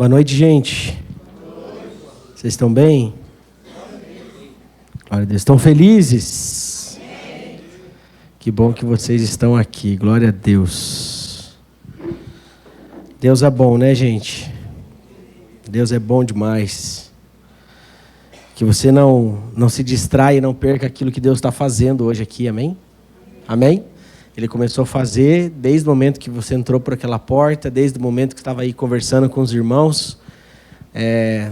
Boa noite, gente. Vocês estão bem? Glória a Deus. Estão felizes? Que bom que vocês estão aqui. Glória a Deus. Deus é bom, né, gente? Deus é bom demais. Que você não se distraia e não perca aquilo que Deus está fazendo hoje aqui, amém? Amém? Ele começou a fazer desde o momento que você entrou por aquela porta, desde o momento que estava aí conversando com os irmãos,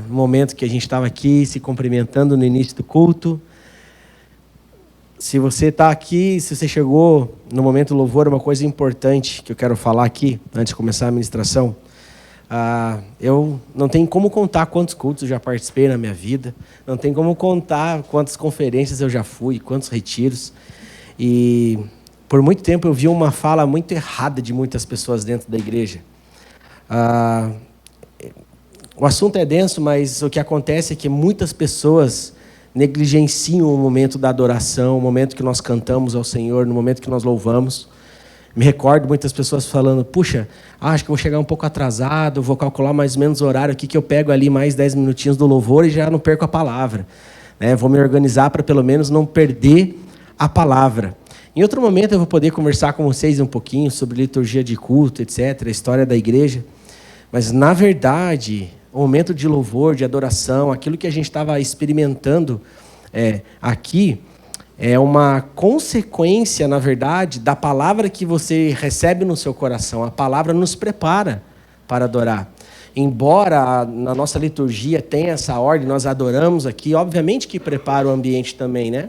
no momento que a gente estava aqui se cumprimentando no início do culto. Se você está aqui, se você chegou no momento do louvor, uma coisa importante que eu quero falar aqui, antes de começar a ministração. Eu não tenho como contar quantos cultos eu já participei na minha vida, não tenho como contar quantas conferências eu já fui, quantos retiros. E por muito tempo eu vi uma fala muito errada de muitas pessoas dentro da igreja. O assunto é denso, mas o que acontece é que muitas pessoas negligenciam o momento da adoração, o momento que nós cantamos ao Senhor, no momento que nós louvamos. Me recordo muitas pessoas falando, puxa, acho que vou chegar um pouco atrasado, vou calcular mais ou menos o horário aqui que eu pego ali mais 10 minutinhos do louvor e já não perco a palavra. Vou me organizar para pelo menos não perder a palavra. Em outro momento eu vou poder conversar com vocês um pouquinho sobre liturgia de culto, etc., a história da igreja. Mas, na verdade, o momento de louvor, de adoração, aquilo que a gente estava experimentando aqui, é uma consequência, na verdade, da palavra que você recebe no seu coração. A palavra nos prepara para adorar. Embora na nossa liturgia tenha essa ordem, nós adoramos aqui, obviamente que prepara o ambiente também, né?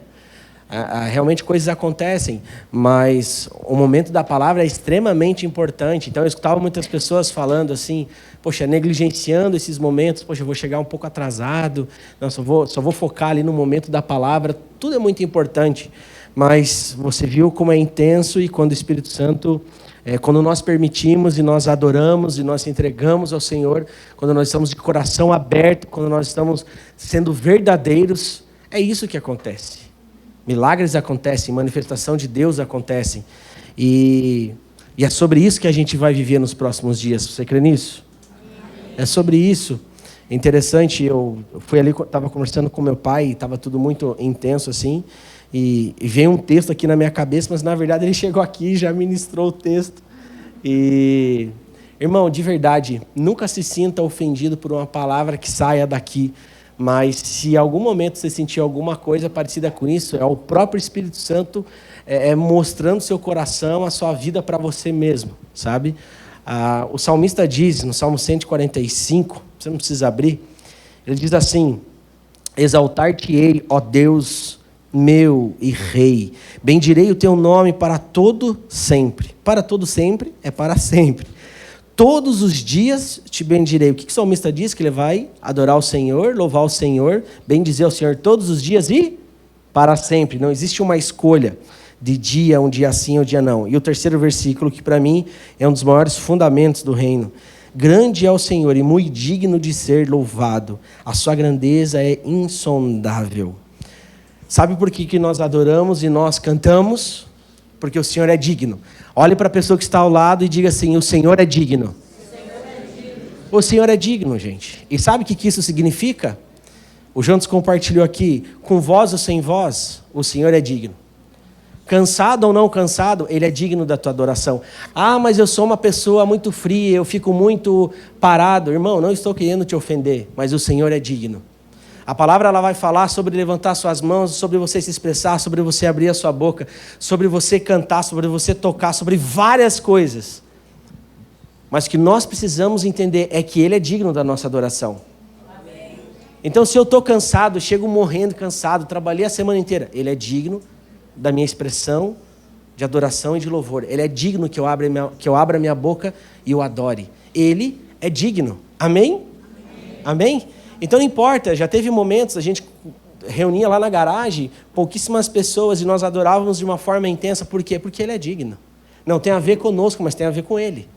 Realmente coisas acontecem, mas o momento da palavra é extremamente importante. Então eu escutava muitas pessoas falando assim, poxa, negligenciando esses momentos, poxa, eu vou chegar um pouco atrasado, não, só vou focar ali no momento da palavra. Tudo é muito importante, mas você viu como é intenso e quando o Espírito Santo, quando nós permitimos e nós adoramos e nós entregamos ao Senhor, quando nós estamos de coração aberto, quando nós estamos sendo verdadeiros, é isso que acontece. Milagres acontecem, manifestação de Deus acontecem. E é sobre isso que a gente vai viver nos próximos dias. Você crê nisso? É sobre isso. É interessante, eu fui ali, estava conversando com meu pai, estava tudo muito intenso assim, e veio um texto aqui na minha cabeça, mas na verdade ele chegou aqui e já ministrou o texto. E, irmão, de verdade, nunca se sinta ofendido por uma palavra que saia daqui. Mas se em algum momento você sentir alguma coisa parecida com isso, é o próprio Espírito Santo mostrando seu coração, a sua vida para você mesmo, sabe? O salmista diz, no Salmo 145, você não precisa abrir, ele diz assim, exaltar-te-ei, ó Deus meu e Rei, bendirei o teu nome para todo sempre. Para todo sempre é para sempre. Todos os dias te bendirei. O que o salmista diz? Que ele vai adorar o Senhor, louvar o Senhor, bendizer o Senhor todos os dias e para sempre. Não existe uma escolha de dia, um dia sim, um dia não. E o terceiro versículo, que para mim é um dos maiores fundamentos do reino. Grande é o Senhor e muito digno de ser louvado. A sua grandeza é insondável. Sabe por que nós adoramos e nós cantamos? Porque o Senhor é digno. Olhe para a pessoa que está ao lado e diga assim, o Senhor é digno. O Senhor é digno, gente. E sabe o que isso significa? O Jantos compartilhou aqui, com voz ou sem voz, o Senhor é digno. Cansado ou não cansado, Ele é digno da tua adoração. Mas eu sou uma pessoa muito fria, eu fico muito parado. Irmão, não estou querendo te ofender, mas o Senhor é digno. A palavra ela vai falar sobre levantar suas mãos, sobre você se expressar, sobre você abrir a sua boca, sobre você cantar, sobre você tocar, sobre várias coisas. Mas o que nós precisamos entender é que Ele é digno da nossa adoração. Amém. Então, se eu estou cansado, chego morrendo cansado, trabalhei a semana inteira, Ele é digno da minha expressão de adoração e de louvor. Ele é digno que eu abra minha boca e o adore. Ele é digno. Amém? Amém? Então não importa, já teve momentos, a gente reunia lá na garagem, pouquíssimas pessoas e nós adorávamos de uma forma intensa. Por quê? Porque Ele é digno. Não tem a ver conosco, mas tem a ver com Ele.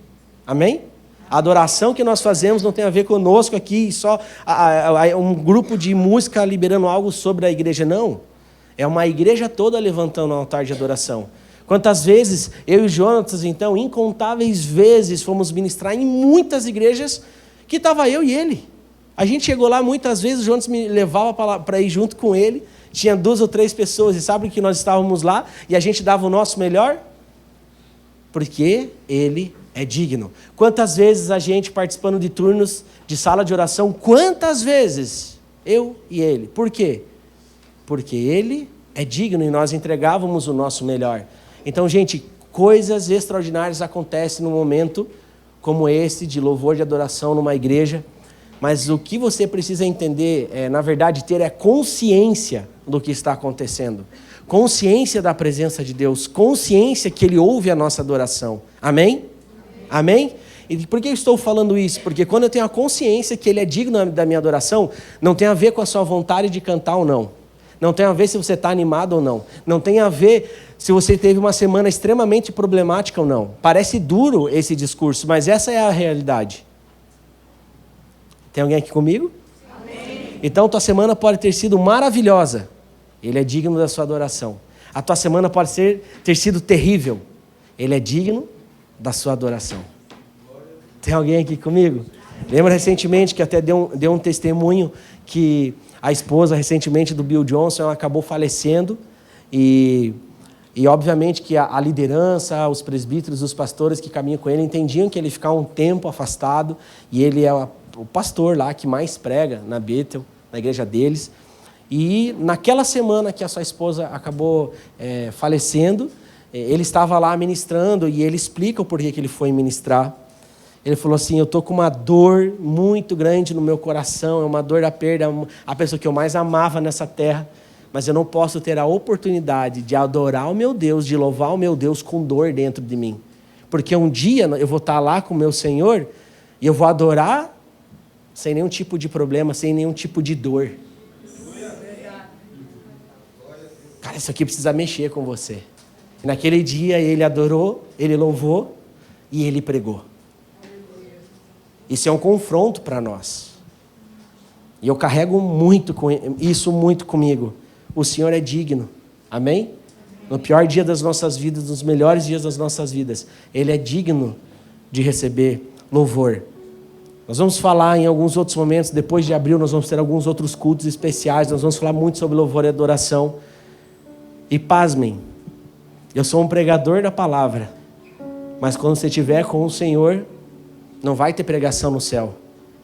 Amém? A adoração que nós fazemos não tem a ver conosco aqui, só um grupo de música liberando algo sobre a igreja, não. É uma igreja toda levantando um altar de adoração. Quantas vezes eu e o Jonatas, então, incontáveis vezes, fomos ministrar em muitas igrejas Porque estava eu e ele. A gente chegou lá muitas vezes, o Jonas me levava para ir junto com ele. Tinha 2 ou 3 pessoas, e sabe que nós estávamos lá e a gente dava o nosso melhor? Porque ele é digno. Quantas vezes a gente participando de turnos de sala de oração, quantas vezes? Eu e ele. Por quê? Porque ele é digno e nós entregávamos o nosso melhor. Então, gente, coisas extraordinárias acontecem num momento como esse de louvor de adoração numa igreja. Mas o que você precisa entender, na verdade, ter consciência do que está acontecendo. Consciência da presença de Deus. Consciência que Ele ouve a nossa adoração. Amém? Amém? E por que eu estou falando isso? Porque quando eu tenho a consciência que Ele é digno da minha adoração, não tem a ver com a sua vontade de cantar ou não. Não tem a ver se você está animado ou não. Não tem a ver se você teve uma semana extremamente problemática ou não. Parece duro esse discurso, mas essa é a realidade. Tem alguém aqui comigo? Amém. Então, tua semana pode ter sido maravilhosa. Ele é digno da sua adoração. A tua semana pode ter sido terrível. Ele é digno da sua adoração. Tem alguém aqui comigo? Lembra recentemente que até deu um testemunho que a esposa recentemente do Bill Johnson, ela acabou falecendo e obviamente que a liderança, os presbíteros, os pastores que caminham com ele entendiam que ele ia ficar um tempo afastado e ele é o pastor lá que mais prega na Bethel, na igreja deles. E naquela semana que a sua esposa acabou falecendo, ele estava lá ministrando e ele explica o porquê que ele foi ministrar. Ele falou assim, eu estou com uma dor muito grande no meu coração, é uma dor da perda, a pessoa que eu mais amava nessa terra, mas eu não posso ter a oportunidade de adorar o meu Deus, de louvar o meu Deus com dor dentro de mim. Porque um dia eu vou estar lá com o meu Senhor e eu vou adorar sem nenhum tipo de problema, sem nenhum tipo de dor. Cara, isso aqui precisa mexer com você. E naquele dia ele adorou, ele louvou e ele pregou. Isso é um confronto para nós. E eu carrego isso muito comigo. O Senhor é digno. Amém? No pior dia das nossas vidas, nos melhores dias das nossas vidas, Ele é digno de receber louvor. Nós vamos falar em alguns outros momentos, depois de abril, nós vamos ter alguns outros cultos especiais, nós vamos falar muito sobre louvor e adoração. E pasmem, eu sou um pregador da palavra, mas quando você estiver com o Senhor, não vai ter pregação no céu,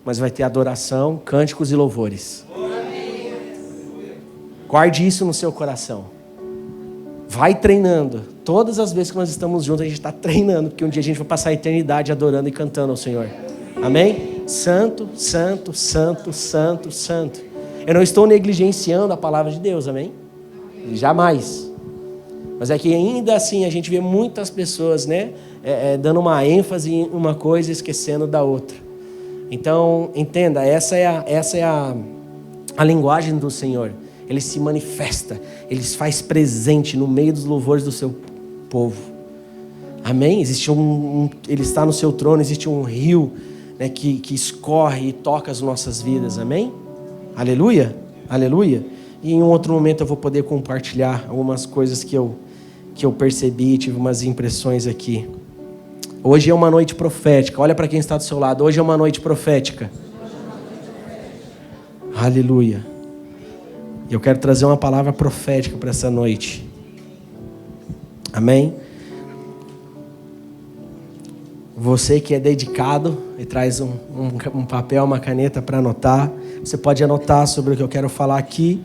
mas vai ter adoração, cânticos e louvores. Guarde isso no seu coração. Vai treinando. Todas as vezes que nós estamos juntos, a gente está treinando, porque um dia a gente vai passar a eternidade adorando e cantando ao Senhor. Amém? Santo, santo, santo, santo, santo. Eu não estou negligenciando a palavra de Deus, amém? Jamais. Mas é que ainda assim a gente vê muitas pessoas, né, dando uma ênfase em uma coisa e esquecendo da outra. Então, entenda, essa é a linguagem do Senhor. Ele se manifesta, Ele se faz presente no meio dos louvores do seu povo. Amém? Ele está no seu trono, existe um rio, né, que escorre e toca as nossas vidas. Amém? Aleluia? Aleluia? E em um outro momento eu vou poder compartilhar algumas coisas que eu percebi, tive umas impressões aqui. Hoje é uma noite profética. Olha para quem está do seu lado. Hoje é uma noite profética. Aleluia. Eu quero trazer uma palavra profética para essa noite. Amém? Você que é dedicado e traz um papel, uma caneta para anotar. Você pode anotar sobre o que eu quero falar aqui.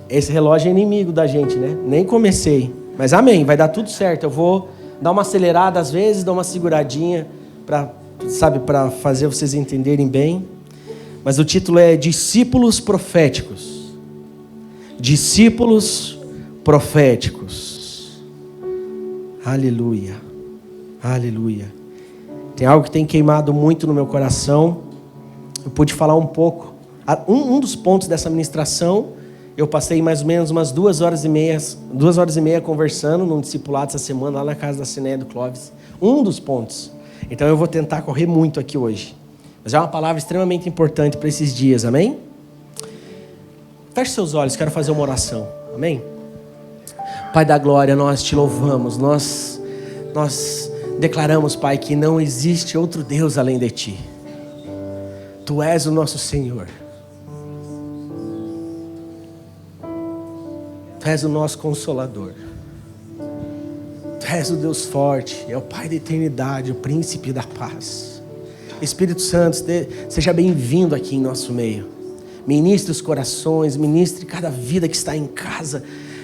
Esse relógio é inimigo da gente, né? Nem comecei. Mas amém, vai dar tudo certo. Eu vou dar uma acelerada às vezes, dar uma seguradinha para fazer vocês entenderem bem. Mas o título é Discípulos Proféticos. Discípulos Proféticos. Aleluia. Aleluia. Tem algo que tem queimado muito no meu coração. Eu pude falar um pouco. Um dos pontos dessa ministração, eu passei mais ou menos umas 2 horas e meia conversando num discipulado essa semana lá na casa da Cineia do Clóvis. Um dos pontos. Então eu vou tentar correr muito aqui hoje. Mas é uma palavra extremamente importante para esses dias, amém? Feche seus olhos, quero fazer uma oração, amém? Pai da glória, nós te louvamos, nós Declaramos, Pai, que não existe outro Deus além de Ti. Tu és o nosso Senhor. Tu és o nosso Consolador. Tu és o Deus forte, é o Pai da eternidade, o Príncipe da paz. Espírito Santo, seja bem-vindo aqui em nosso meio. Ministre os corações, ministre cada vida que está em casa.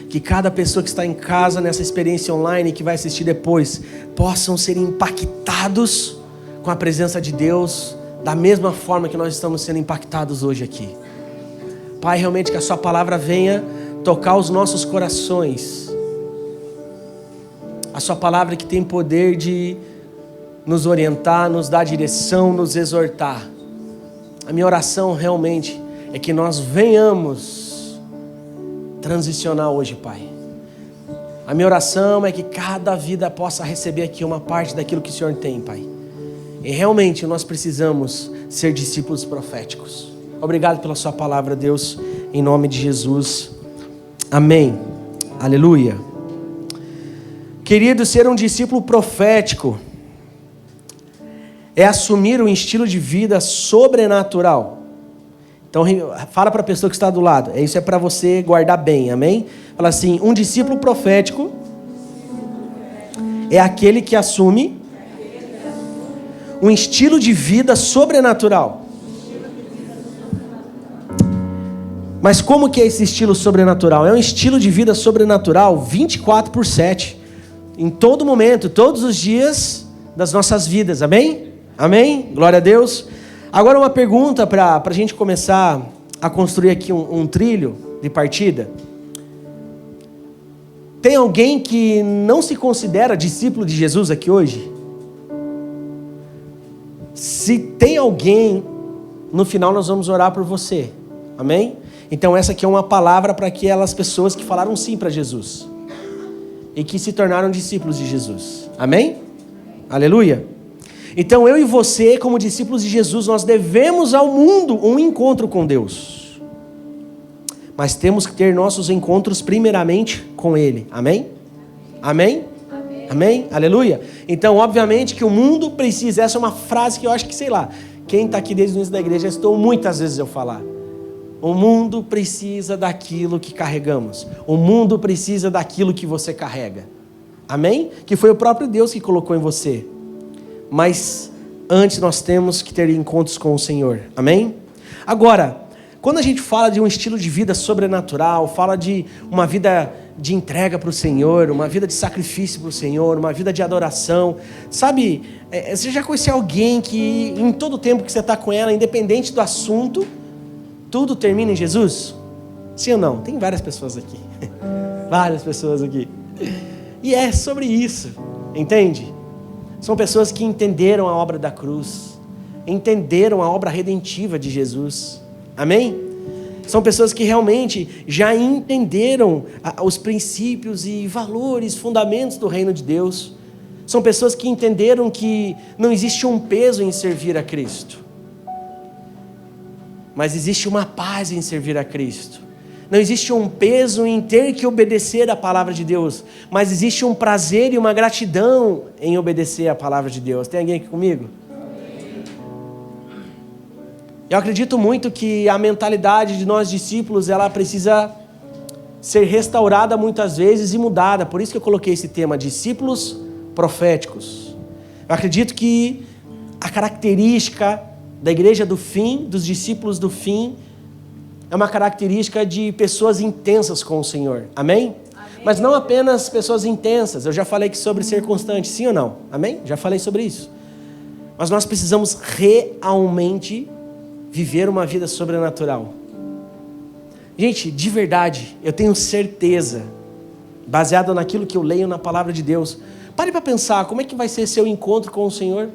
Que cada pessoa que está em casa nessa experiência online e que vai assistir depois possam ser impactados com a presença de Deus da mesma forma que nós estamos sendo impactados hoje aqui. Pai, realmente que a Sua palavra venha tocar os nossos corações. A Sua palavra que tem poder de nos orientar, nos dar direção, nos exortar. A minha oração realmente é que nós venhamos transicionar hoje, Pai. A minha oração é que cada vida possa receber aqui uma parte daquilo que o Senhor tem, Pai. E realmente nós precisamos ser discípulos proféticos. Obrigado pela Sua palavra, Deus, em nome de Jesus. Amém. Aleluia. Querido, ser um discípulo profético é assumir um estilo de vida sobrenatural. Então, fala para a pessoa que está do lado. Isso é para você guardar bem, amém? Fala assim, um discípulo profético é aquele que assume um estilo de vida sobrenatural. Mas como que é esse estilo sobrenatural? É um estilo de vida sobrenatural 24/7. Em todo momento, todos os dias das nossas vidas, amém? Amém? Glória a Deus. Agora uma pergunta para a gente começar a construir aqui um trilho de partida. Tem alguém que não se considera discípulo de Jesus aqui hoje? Se tem alguém, no final nós vamos orar por você. Amém? Então essa aqui é uma palavra para aquelas pessoas que falaram sim para Jesus. E que se tornaram discípulos de Jesus. Amém? Aleluia. Então eu e você, como discípulos de Jesus, nós devemos ao mundo um encontro com Deus. Mas temos que ter nossos encontros primeiramente com Ele. Amém? Amém? Amém? Amém? Aleluia. Então, obviamente que o mundo precisa, essa é uma frase que eu acho que, sei lá, quem está aqui desde o início da igreja, estou muitas vezes eu falar. O mundo precisa daquilo que carregamos. O mundo precisa daquilo que você carrega. Amém? Que foi o próprio Deus que colocou em você. Mas antes nós temos que ter encontros com o Senhor. Amém? Agora, quando a gente fala de um estilo de vida sobrenatural, fala de uma vida de entrega para o Senhor, uma vida de sacrifício para o Senhor, uma vida de adoração. Sabe, você já conheceu alguém que em todo o tempo que você está com ela, independente do assunto, tudo termina em Jesus? Sim ou não? Tem várias pessoas aqui. Várias pessoas aqui. E é sobre isso, entende? São pessoas que entenderam a obra da cruz, entenderam a obra redentiva de Jesus. Amém? São pessoas que realmente já entenderam os princípios e valores, fundamentos do reino de Deus. São pessoas que entenderam que não existe um peso em servir a Cristo, mas existe uma paz em servir a Cristo. Não existe um peso em ter que obedecer a palavra de Deus, mas existe um prazer e uma gratidão em obedecer a palavra de Deus. Tem alguém aqui comigo? Eu acredito muito que a mentalidade de nós discípulos, ela precisa ser restaurada muitas vezes e mudada. Por isso que eu coloquei esse tema, discípulos proféticos. Eu acredito que a característica da igreja do fim, dos discípulos do fim, é uma característica de pessoas intensas com o Senhor. Amém? Amém? Mas não apenas pessoas intensas. Eu já falei aqui sobre ser constante, sim ou não? Amém? Já falei sobre isso. Mas nós precisamos realmente viver uma vida sobrenatural. Gente, de verdade, eu tenho certeza, baseado naquilo que eu leio na palavra de Deus, pare para pensar, como é que vai ser seu encontro com o Senhor?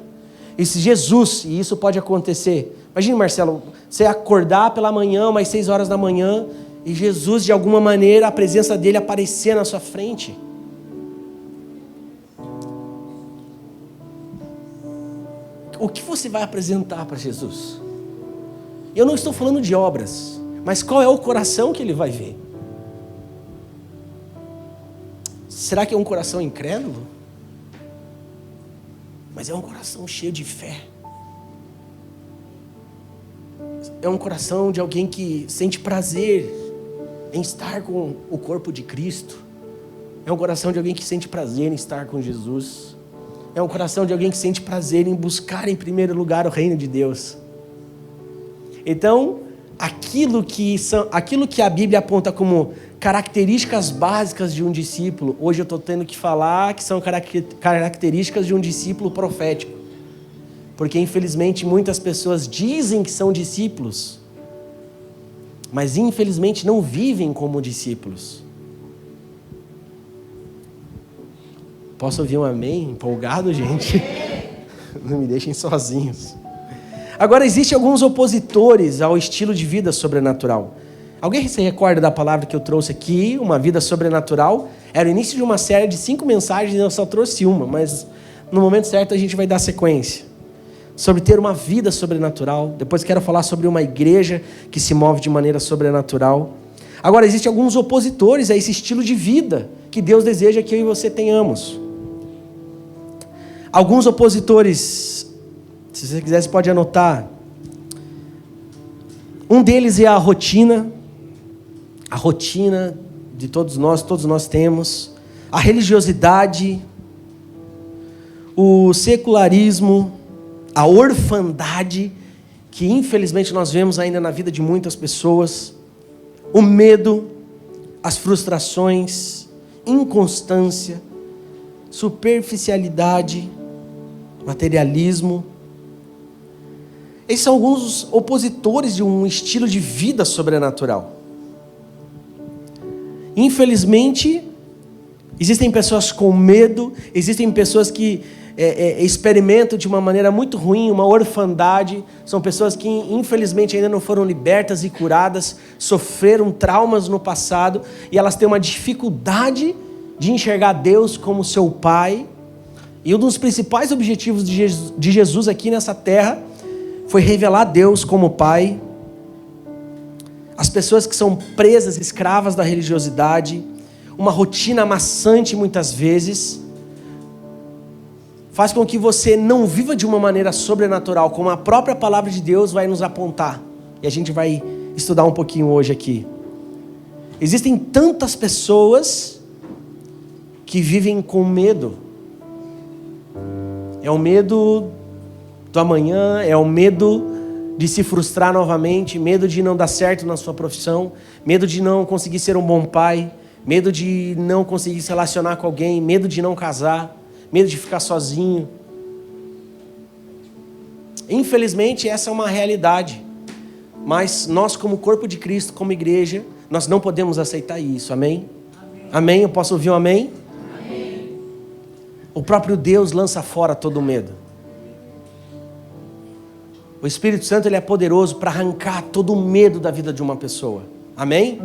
E se Jesus, e isso pode acontecer, imagine, Marcelo, você acordar pela manhã, umas 6 horas da manhã, e Jesus, de alguma maneira, a presença dele aparecer na sua frente. O que você vai apresentar para Jesus? Eu não estou falando de obras, mas qual é o coração que ele vai ver? Será que é um coração incrédulo? mas é um coração cheio de fé. É um coração de alguém que sente prazer em estar com o corpo de Cristo. É um coração de alguém que sente prazer em estar com Jesus. É um coração de alguém que sente prazer em buscar em primeiro lugar o reino de Deus. Então, aquilo que a Bíblia aponta como características básicas de um discípulo, hoje eu estou tendo que falar que são características de um discípulo profético. Porque, infelizmente, muitas pessoas dizem que são discípulos, mas, infelizmente, não vivem como discípulos. Posso ouvir um amém? Empolgado, gente? Não me deixem sozinhos. Agora, existem alguns opositores ao estilo de vida sobrenatural. Alguém se recorda da palavra que eu trouxe aqui, uma vida sobrenatural? Era o início de uma série de 5 mensagens e eu só trouxe uma, mas no momento certo a gente vai dar sequência. Sobre ter uma vida sobrenatural. Depois quero falar sobre uma igreja que se move de maneira sobrenatural. Agora, existem alguns opositores a esse estilo de vida que Deus deseja que eu e você tenhamos. Alguns opositores, se você quiser, você pode anotar. Um deles é a rotina de todos nós temos, a religiosidade, o secularismo, a orfandade, que infelizmente nós vemos ainda na vida de muitas pessoas, o medo, as frustrações, inconstância, superficialidade, materialismo. Esses são alguns opositores de um estilo de vida sobrenatural. Infelizmente, existem pessoas com medo, existem pessoas que experimentam de uma maneira muito ruim uma orfandade. São pessoas que infelizmente ainda não foram libertas e curadas, sofreram traumas no passado e elas têm uma dificuldade de enxergar Deus como seu Pai. E um dos principais objetivos de Jesus aqui nessa terra foi revelar Deus como Pai. As pessoas que são presas, escravas da religiosidade, uma rotina amassante muitas vezes, faz com que você não viva de uma maneira sobrenatural, como a própria palavra de Deus vai nos apontar. E a gente vai estudar um pouquinho hoje aqui. Existem tantas pessoas que vivem com medo. É o medo do amanhã, é o medo de se frustrar novamente, medo de não dar certo na sua profissão, medo de não conseguir ser um bom pai, medo de não conseguir se relacionar com alguém, medo de não casar, medo de ficar sozinho. Infelizmente, essa é uma realidade. Mas nós, como corpo de Cristo, como igreja, nós não podemos aceitar isso. Amém? Amém? Eu posso ouvir um amém? Amém. O próprio Deus lança fora todo medo. O Espírito Santo, ele é poderoso para arrancar todo o medo da vida de uma pessoa. Amém?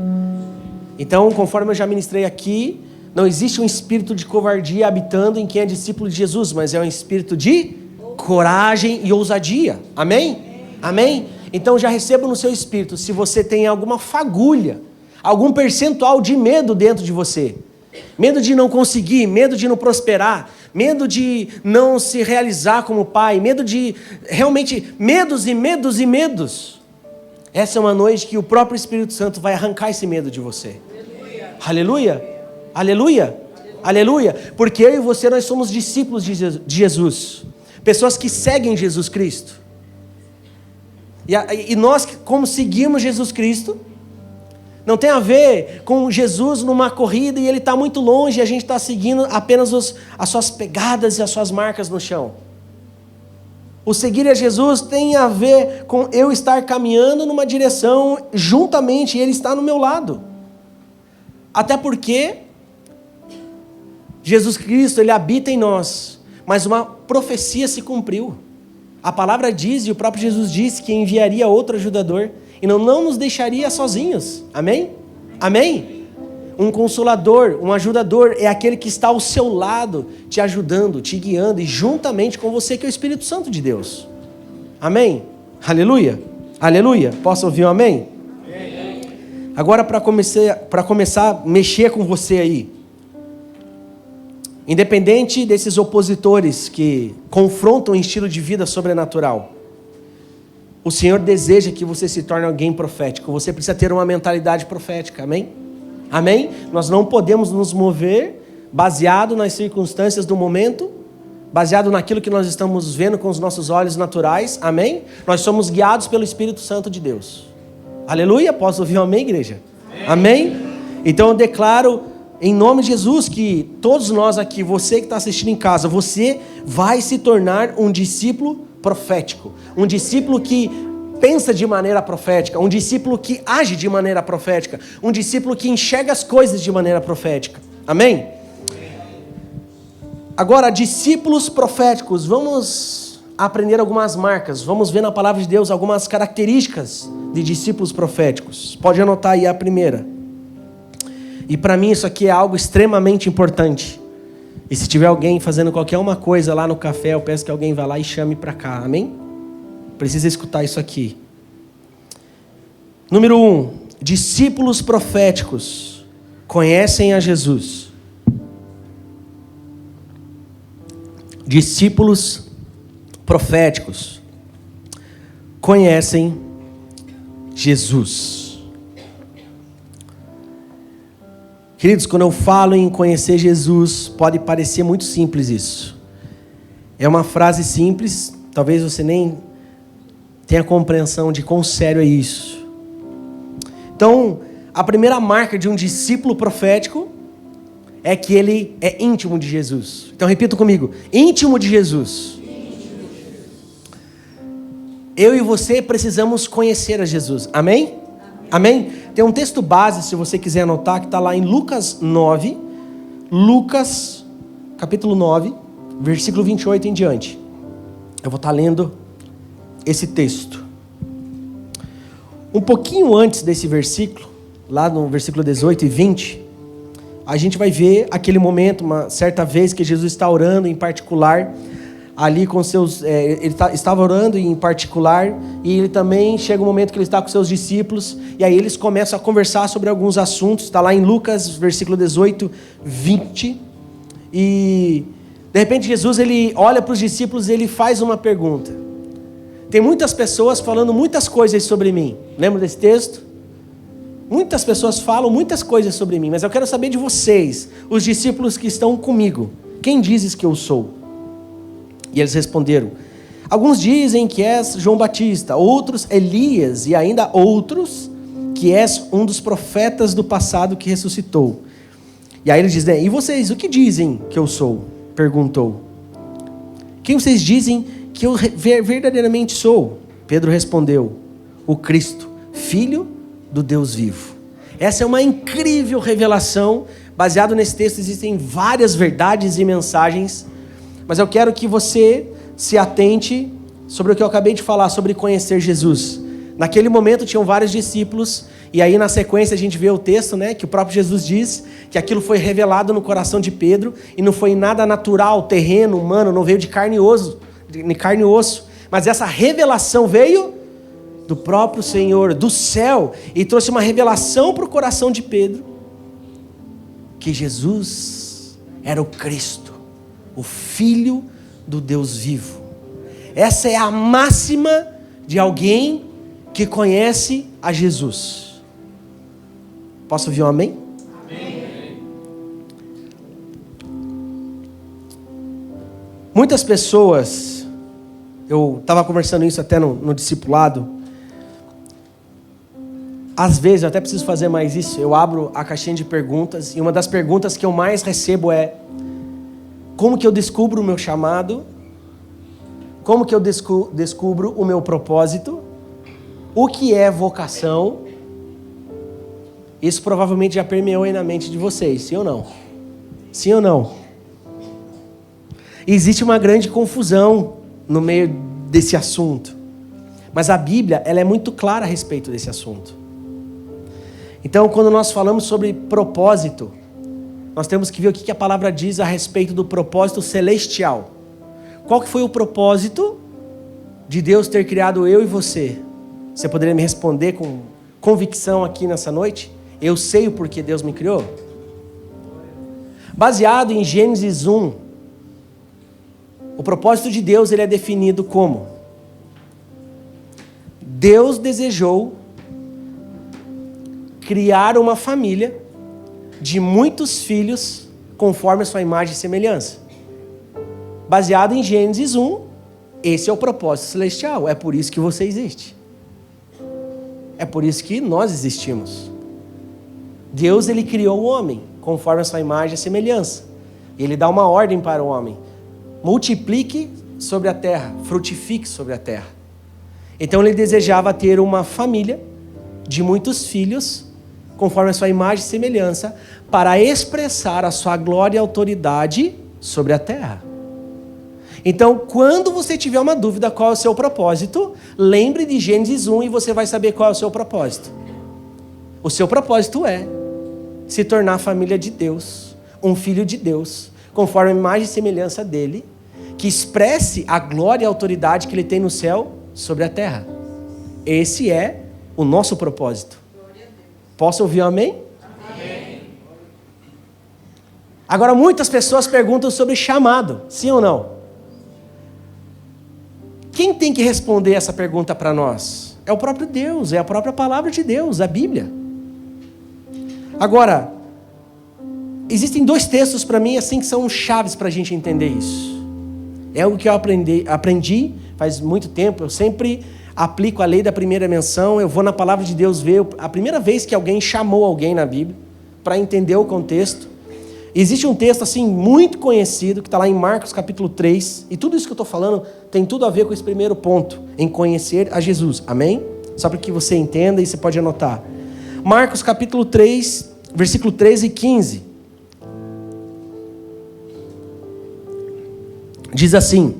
Então, conforme eu já ministrei aqui, não existe um espírito de covardia habitando em quem é discípulo de Jesus, mas é um espírito de coragem e ousadia. Amém? Amém? Então já receba no seu espírito, se você tem alguma fagulha, algum percentual de medo dentro de você, medo de não conseguir, medo de não prosperar, medo de não se realizar como pai, medo de, realmente, medos e medos e medos. Essa é uma noite que o próprio Espírito Santo vai arrancar esse medo de você. Aleluia! Aleluia! Aleluia! Porque eu e você, nós somos discípulos de Jesus. Pessoas que seguem Jesus Cristo. E nós, como seguimos Jesus Cristo, não tem a ver com Jesus numa corrida e ele está muito longe e a gente está seguindo apenas as suas pegadas e as suas marcas no chão. O seguir a Jesus tem a ver com eu estar caminhando numa direção juntamente e ele está no meu lado. Até porque Jesus Cristo, ele habita em nós, mas uma profecia se cumpriu. A palavra diz, e o próprio Jesus disse, que enviaria outro ajudador e não nos deixaria sozinhos. Amém? Amém? Um consolador, um ajudador é aquele que está ao seu lado, te ajudando, te guiando e juntamente com você, que é o Espírito Santo de Deus. Amém? Aleluia? Aleluia? Posso ouvir um amém? Amém. Agora, para começar a mexer com você aí, Independente desses opositores que confrontam o estilo de vida sobrenatural, o Senhor deseja que você se torne alguém profético. Você precisa ter uma mentalidade profética, amém? Amém? Nós não podemos nos mover baseado nas circunstâncias do momento, baseado naquilo que nós estamos vendo com os nossos olhos naturais, amém? Nós somos guiados pelo Espírito Santo de Deus. Aleluia, posso ouvir um amém, igreja? Amém? Então eu declaro em nome de Jesus que todos nós aqui, você que está assistindo em casa, você vai se tornar um discípulo profético, um discípulo que pensa de maneira profética, um discípulo que age de maneira profética, um discípulo que enxerga as coisas de maneira profética, amém? Agora, discípulos proféticos, vamos aprender algumas marcas, vamos ver na palavra de Deus algumas características de discípulos proféticos. Pode anotar aí a primeira. E para mim isso aqui é algo extremamente importante. E se tiver alguém fazendo qualquer uma coisa lá no café, eu peço que alguém vá lá e chame para cá, amém? Precisa escutar isso aqui. Número 1, discípulos proféticos conhecem a Jesus. Discípulos proféticos conhecem Jesus. Queridos, quando eu falo em conhecer Jesus, pode parecer muito simples isso. É uma frase simples, talvez você nem tenha compreensão de quão sério é isso. Então, a primeira marca de um discípulo profético é que ele é íntimo de Jesus. Então repita comigo, íntimo de Jesus. Eu e você precisamos conhecer a Jesus, amém? Amém? Tem um texto base, se você quiser anotar, que está lá em Lucas 9, Lucas capítulo 9, versículo 28 em diante. Eu vou estar lendo esse texto. Um pouquinho antes desse versículo, lá no versículo 18 e 20, a gente vai ver aquele momento, uma certa vez que Jesus está orando em particular, ali com seus, estava orando em particular, e ele também chega um momento que ele está com seus discípulos, e aí eles começam a conversar sobre alguns assuntos, está lá em Lucas, versículo 18, 20, e de repente Jesus ele olha para os discípulos e ele faz uma pergunta. Tem muitas pessoas falando muitas coisas sobre mim, lembra desse texto? Muitas pessoas falam muitas coisas sobre mim, mas eu quero saber de vocês, os discípulos que estão comigo. Quem dizes que eu sou? E eles responderam: alguns dizem que és João Batista, outros Elias, e ainda outros que és um dos profetas do passado que ressuscitou. E aí eles dizem: e vocês, o que dizem que eu sou? Perguntou. Quem vocês dizem que eu verdadeiramente sou? Pedro respondeu: o Cristo, Filho do Deus vivo. Essa é uma incrível revelação. Baseado nesse texto existem várias verdades e mensagens, mas eu quero que você se atente sobre o que eu acabei de falar, sobre conhecer Jesus. Naquele momento tinham vários discípulos, e aí na sequência a gente vê o texto, né, que o próprio Jesus diz que aquilo foi revelado no coração de Pedro, e não foi nada natural, terreno, humano, não veio de carne e osso, mas essa revelação veio do próprio Senhor, do céu, e trouxe uma revelação para o coração de Pedro, que Jesus era o Cristo, o Filho do Deus vivo. Essa é a máxima de alguém que conhece a Jesus. Posso ouvir um amém? Amém. Muitas pessoas, eu estava conversando isso até no discipulado, às vezes, eu até preciso fazer mais isso, eu abro a caixinha de perguntas, e uma das perguntas que eu mais recebo é: como que eu descubro o meu chamado? Como que eu descubro o meu propósito? O que é vocação? Isso provavelmente já permeou aí na mente de vocês, sim ou não? Sim ou não? Existe uma grande confusão no meio desse assunto, mas a Bíblia ela é muito clara a respeito desse assunto. Então, quando nós falamos sobre propósito, nós temos que ver o que a palavra diz a respeito do propósito celestial. Qual que foi o propósito de Deus ter criado eu e você? Você poderia me responder com convicção aqui nessa noite? Eu sei o porquê Deus me criou? Baseado em Gênesis 1, o propósito de Deus ele é definido como: Deus desejou criar uma família de muitos filhos conforme a sua imagem e semelhança. Baseado em Gênesis 1, esse é o propósito celestial. É por isso que você existe. É por isso que nós existimos. Deus ele criou o homem conforme a sua imagem e semelhança. Ele dá uma ordem para o homem: multiplique sobre a terra, frutifique sobre a terra. Então ele desejava ter uma família de muitos filhos conforme a sua imagem e semelhança, para expressar a sua glória e autoridade sobre a terra. Então, quando você tiver uma dúvida qual é o seu propósito, lembre de Gênesis 1 e você vai saber qual é o seu propósito. O seu propósito é se tornar a família de Deus, um filho de Deus, conforme a imagem e semelhança dele, que expresse a glória e a autoridade que ele tem no céu sobre a terra. Esse é o nosso propósito. Posso ouvir um amém? Amém. Agora, muitas pessoas perguntam sobre chamado, sim ou não? Quem tem que responder essa pergunta para nós? É o próprio Deus, é a própria palavra de Deus, a Bíblia. Agora, existem dois textos para mim assim que são chaves para a gente entender isso. É algo que eu aprendi faz muito tempo. Eu sempre aplico a lei da primeira menção. Eu vou na palavra de Deus ver a primeira vez que alguém chamou alguém na Bíblia, para entender o contexto. Existe um texto assim muito conhecido que está lá em Marcos capítulo 3, e tudo isso que eu estou falando tem tudo a ver com esse primeiro ponto, em conhecer a Jesus, amém? Só para que você entenda e você pode anotar. Marcos capítulo 3, versículo 13 e 15. Diz assim: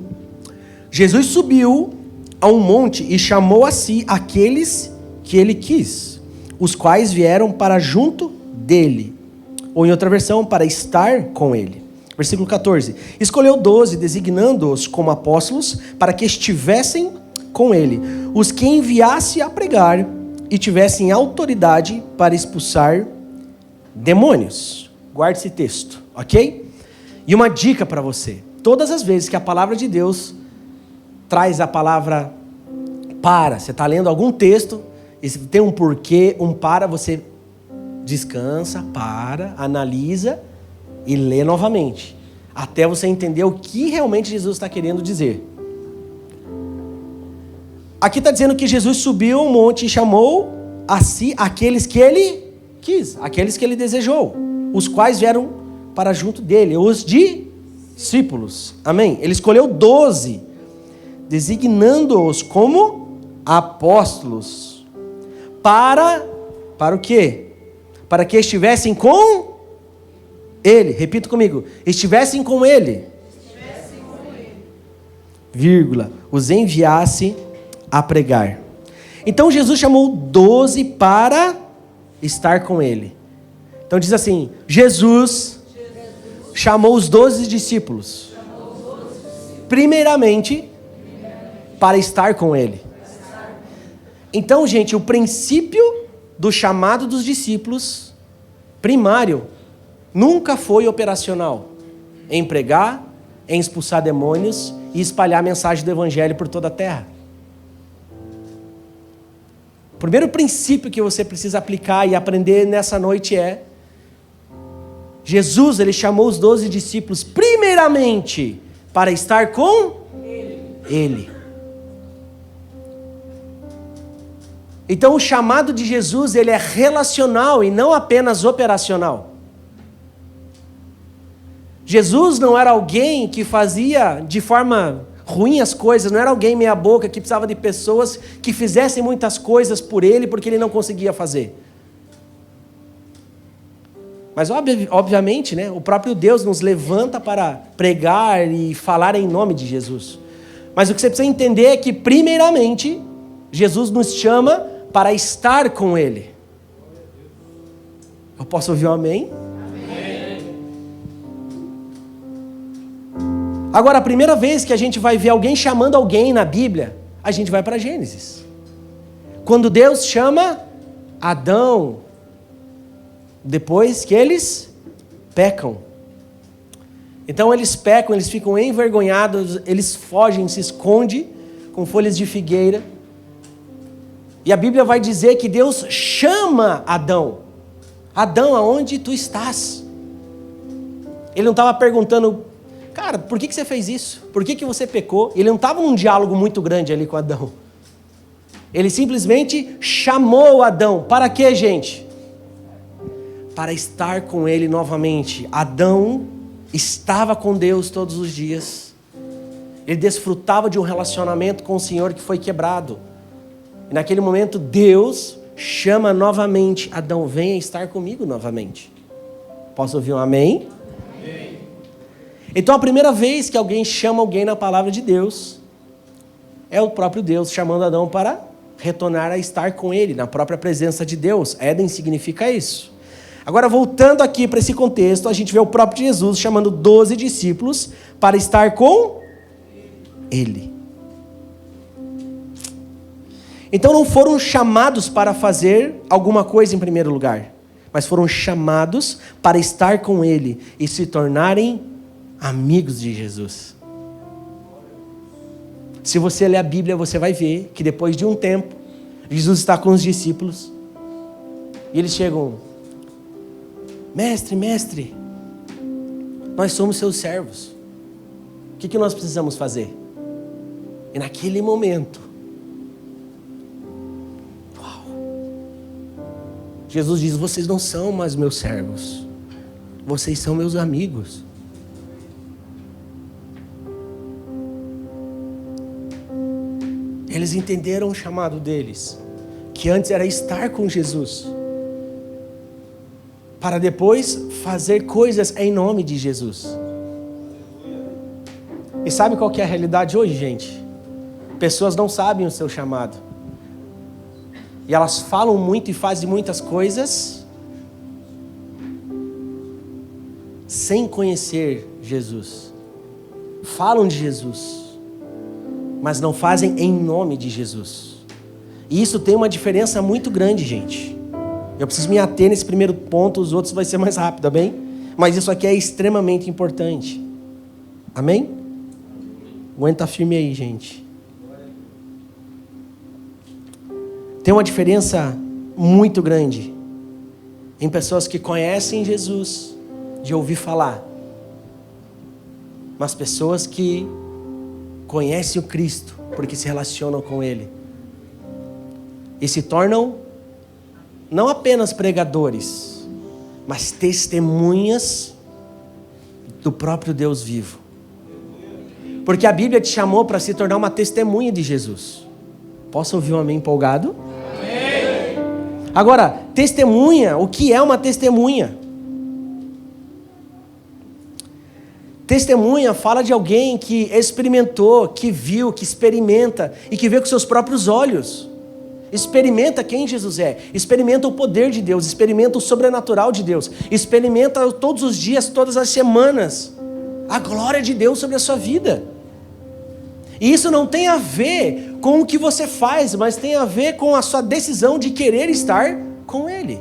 Jesus subiu a um monte e chamou a si aqueles que ele quis, os quais vieram para junto dele. Ou em outra versão, para estar com ele. Versículo 14. Escolheu 12, designando-os como apóstolos, para que estivessem com ele, os que enviasse a pregar e tivessem autoridade para expulsar demônios. Guarde esse texto, ok? E uma dica para você: todas as vezes que a palavra de Deus traz a palavra para, você está lendo algum texto, e se tem um porquê, um para, você descansa, para, analisa e lê novamente, até você entender o que realmente Jesus está querendo dizer. Aqui está dizendo que Jesus subiu um monte e chamou a si aqueles que ele quis, aqueles que ele desejou, os quais vieram para junto dele, os discípulos, amém? Ele escolheu 12, designando-os como apóstolos, para o quê? Para que estivessem com ele. Repita comigo: estivessem com ele. Vírgula, os enviasse a pregar. Então Jesus chamou 12 para estar com ele. Então diz assim: Jesus chamou os 12 discípulos, primeiramente, para estar com ele. Então, gente, o princípio do chamado dos discípulos, primário, nunca foi operacional em pregar, em expulsar demônios e espalhar a mensagem do evangelho por toda a terra. O primeiro princípio que você precisa aplicar e aprender nessa noite é: Jesus, ele chamou os 12 discípulos primeiramente para estar com ele. Então o chamado de Jesus, ele é relacional e não apenas operacional. Jesus não era alguém que fazia de forma ruim as coisas, não era alguém meia boca que precisava de pessoas que fizessem muitas coisas por ele porque ele não conseguia fazer. Mas obviamente, né, o próprio Deus nos levanta para pregar e falar em nome de Jesus. Mas o que você precisa entender é que primeiramente Jesus nos chama para estar com ele. Eu posso ouvir um amém? Amém. Agora, a primeira vez que a gente vai ver alguém chamando alguém na Bíblia, a gente vai para Gênesis. Quando Deus chama Adão, depois que eles pecam. Então eles pecam, eles ficam envergonhados, eles fogem, se escondem com folhas de figueira. E a Bíblia vai dizer que Deus chama Adão. Adão, aonde tu estás? Ele não estava perguntando, cara, por que você fez isso? Por que você pecou? Ele não estava num diálogo muito grande ali com Adão. Ele simplesmente chamou Adão. Para quê, gente? Para estar com ele novamente. Adão estava com Deus todos os dias. Ele desfrutava de um relacionamento com o Senhor que foi quebrado. E naquele momento, Deus chama novamente Adão, venha estar comigo novamente. Posso ouvir um amém? Amém. Então a primeira vez que alguém chama alguém na palavra de Deus, é o próprio Deus chamando Adão para retornar a estar com ele, na própria presença de Deus. Éden significa isso. Agora, voltando aqui para esse contexto, a gente vê o próprio Jesus chamando 12 discípulos para estar com ele. Então não foram chamados para fazer alguma coisa em primeiro lugar, mas foram chamados para estar com ele e se tornarem amigos de Jesus. Se você ler a Bíblia, você vai ver que depois de um tempo, Jesus está com os discípulos e eles chegam, mestre, nós somos seus servos, o que nós precisamos fazer? E naquele momento, Jesus diz, vocês não são mais meus servos, vocês são meus amigos. Eles entenderam o chamado deles, que antes era estar com Jesus, para depois fazer coisas em nome de Jesus. E sabe qual que é a realidade hoje, gente? Pessoas não sabem o seu chamado. E elas falam muito e fazem muitas coisas sem conhecer Jesus. Falam de Jesus, mas não fazem em nome de Jesus. E isso tem uma diferença muito grande, gente. Eu preciso me ater nesse primeiro ponto, os outros vai ser mais rápido, amém? Mas isso aqui é extremamente importante. Amém? Aguenta firme aí, gente. Tem uma diferença muito grande em pessoas que conhecem Jesus, de ouvir falar, mas pessoas que conhecem o Cristo, porque se relacionam com Ele. E se tornam não apenas pregadores, mas testemunhas do próprio Deus vivo. Porque a Bíblia te chamou para se tornar uma testemunha de Jesus. Posso ouvir um amém empolgado? Amém. Agora, testemunha, o que é uma testemunha? Testemunha fala de alguém que experimentou, que viu, que experimenta e que vê com seus próprios olhos. Experimenta quem Jesus é, experimenta o poder de Deus, experimenta o sobrenatural de Deus, experimenta todos os dias, todas as semanas, a glória de Deus sobre a sua vida. E isso não tem a ver com o que você faz, mas tem a ver com a sua decisão de querer estar com Ele.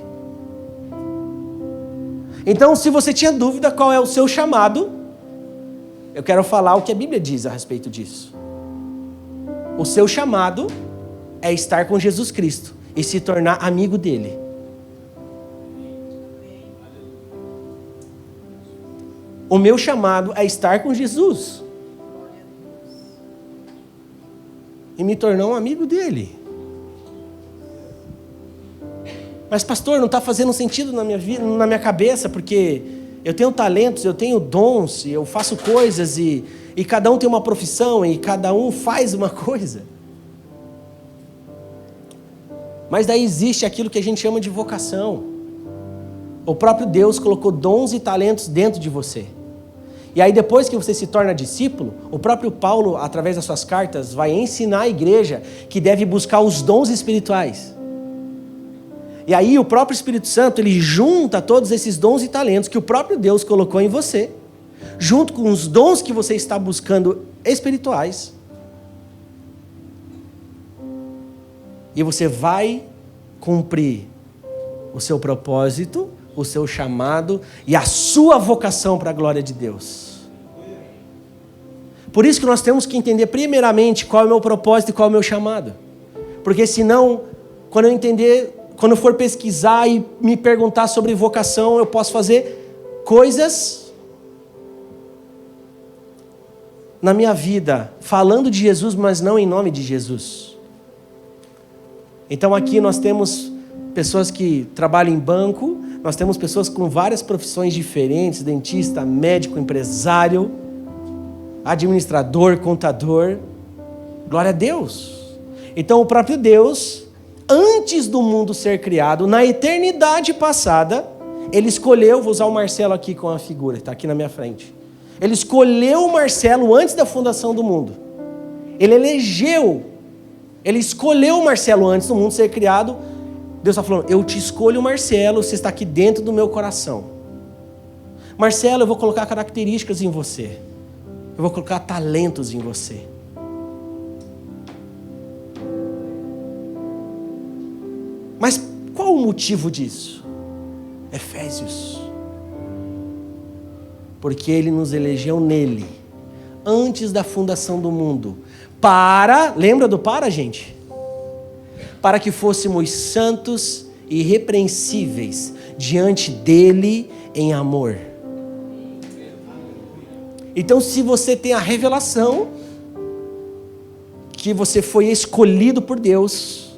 Então, se você tinha dúvida qual é o seu chamado, eu quero falar o que a Bíblia diz a respeito disso. O seu chamado é estar com Jesus Cristo e se tornar amigo dele. O meu chamado é estar com Jesus e me tornar um amigo dele. Mas pastor, não está fazendo sentido na minha vida, na minha cabeça, porque eu tenho talentos, eu tenho dons, eu faço coisas e cada um tem uma profissão e cada um faz uma coisa. Mas daí existe aquilo que a gente chama de vocação. O próprio Deus colocou dons e talentos dentro de você. E aí depois que você se torna discípulo, o próprio Paulo, através das suas cartas, vai ensinar a igreja que deve buscar os dons espirituais. E aí o próprio Espírito Santo, ele junta todos esses dons e talentos que o próprio Deus colocou em você, junto com os dons que você está buscando espirituais. E você vai cumprir o seu propósito, o seu chamado e a sua vocação para a glória de Deus. Por isso que nós temos que entender primeiramente qual é o meu propósito e qual é o meu chamado. Porque senão, quando eu for pesquisar e me perguntar sobre vocação, eu posso fazer coisas na minha vida, falando de Jesus, mas não em nome de Jesus. Então aqui nós temos pessoas que trabalham em banco, nós temos pessoas com várias profissões diferentes, dentista, médico, empresário, administrador, contador. Glória a Deus. Então o próprio Deus, antes do mundo ser criado, na eternidade passada, Ele escolheu, vou usar o Marcelo aqui com a figura, está aqui na minha frente. Ele escolheu o Marcelo antes da fundação do mundo. Ele escolheu o Marcelo antes do mundo ser criado. Deus está falando, eu te escolho, Marcelo, você está aqui dentro do meu coração. Marcelo, eu vou colocar características em você. Eu vou colocar talentos em você. Mas qual o motivo disso? Efésios. Porque Ele nos elegeu nele, antes da fundação do mundo, lembra do gente? Para que fôssemos santos e irrepreensíveis diante dele em amor. Então, se você tem a revelação que você foi escolhido por Deus,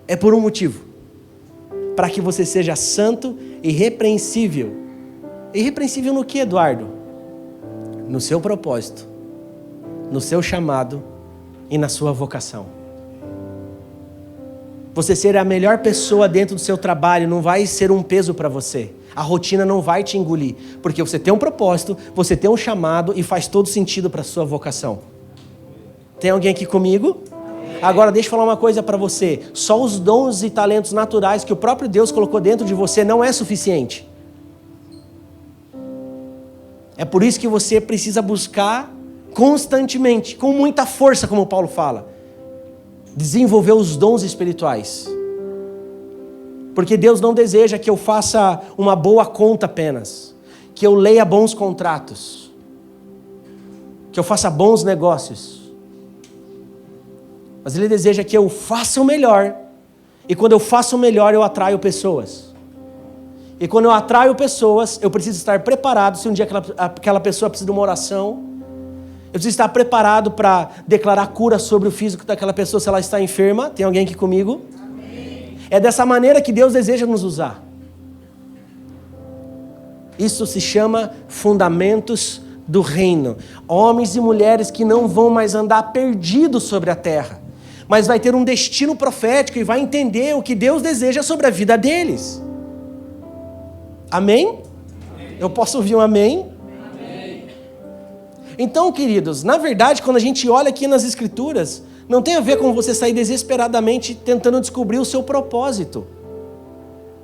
é por um motivo. Para que você seja santo e irrepreensível. Irrepreensível no que, Eduardo? No seu propósito, no seu chamado e na sua vocação. Você ser a melhor pessoa dentro do seu trabalho não vai ser um peso para você. A rotina não vai te engolir, porque você tem um propósito, você tem um chamado e faz todo sentido para a sua vocação. Tem alguém aqui comigo? Agora deixa eu falar uma coisa para você. Só os dons e talentos naturais que o próprio Deus colocou dentro de você não é suficiente. É por isso que você precisa buscar constantemente, com muita força, como Paulo fala, desenvolver os dons espirituais. Porque Deus não deseja que eu faça uma boa conta apenas, que eu leia bons contratos, que eu faça bons negócios. Mas Ele deseja que eu faça o melhor, e quando eu faço o melhor eu atraio pessoas. E quando eu atraio pessoas, eu preciso estar preparado, se um dia aquela pessoa precisa de uma oração, eu preciso estar preparado para declarar cura sobre o físico daquela pessoa se ela está enferma. Tem alguém aqui comigo? Amém. É dessa maneira que Deus deseja nos usar. Isso se chama fundamentos do reino. Homens e mulheres que não vão mais andar perdidos sobre a terra, mas vai ter um destino profético e vai entender o que Deus deseja sobre a vida deles. Amém? Amém. Eu posso ouvir um amém? Amém. Então, queridos, na verdade, quando a gente olha aqui nas Escrituras, não tem a ver com você sair desesperadamente tentando descobrir o seu propósito.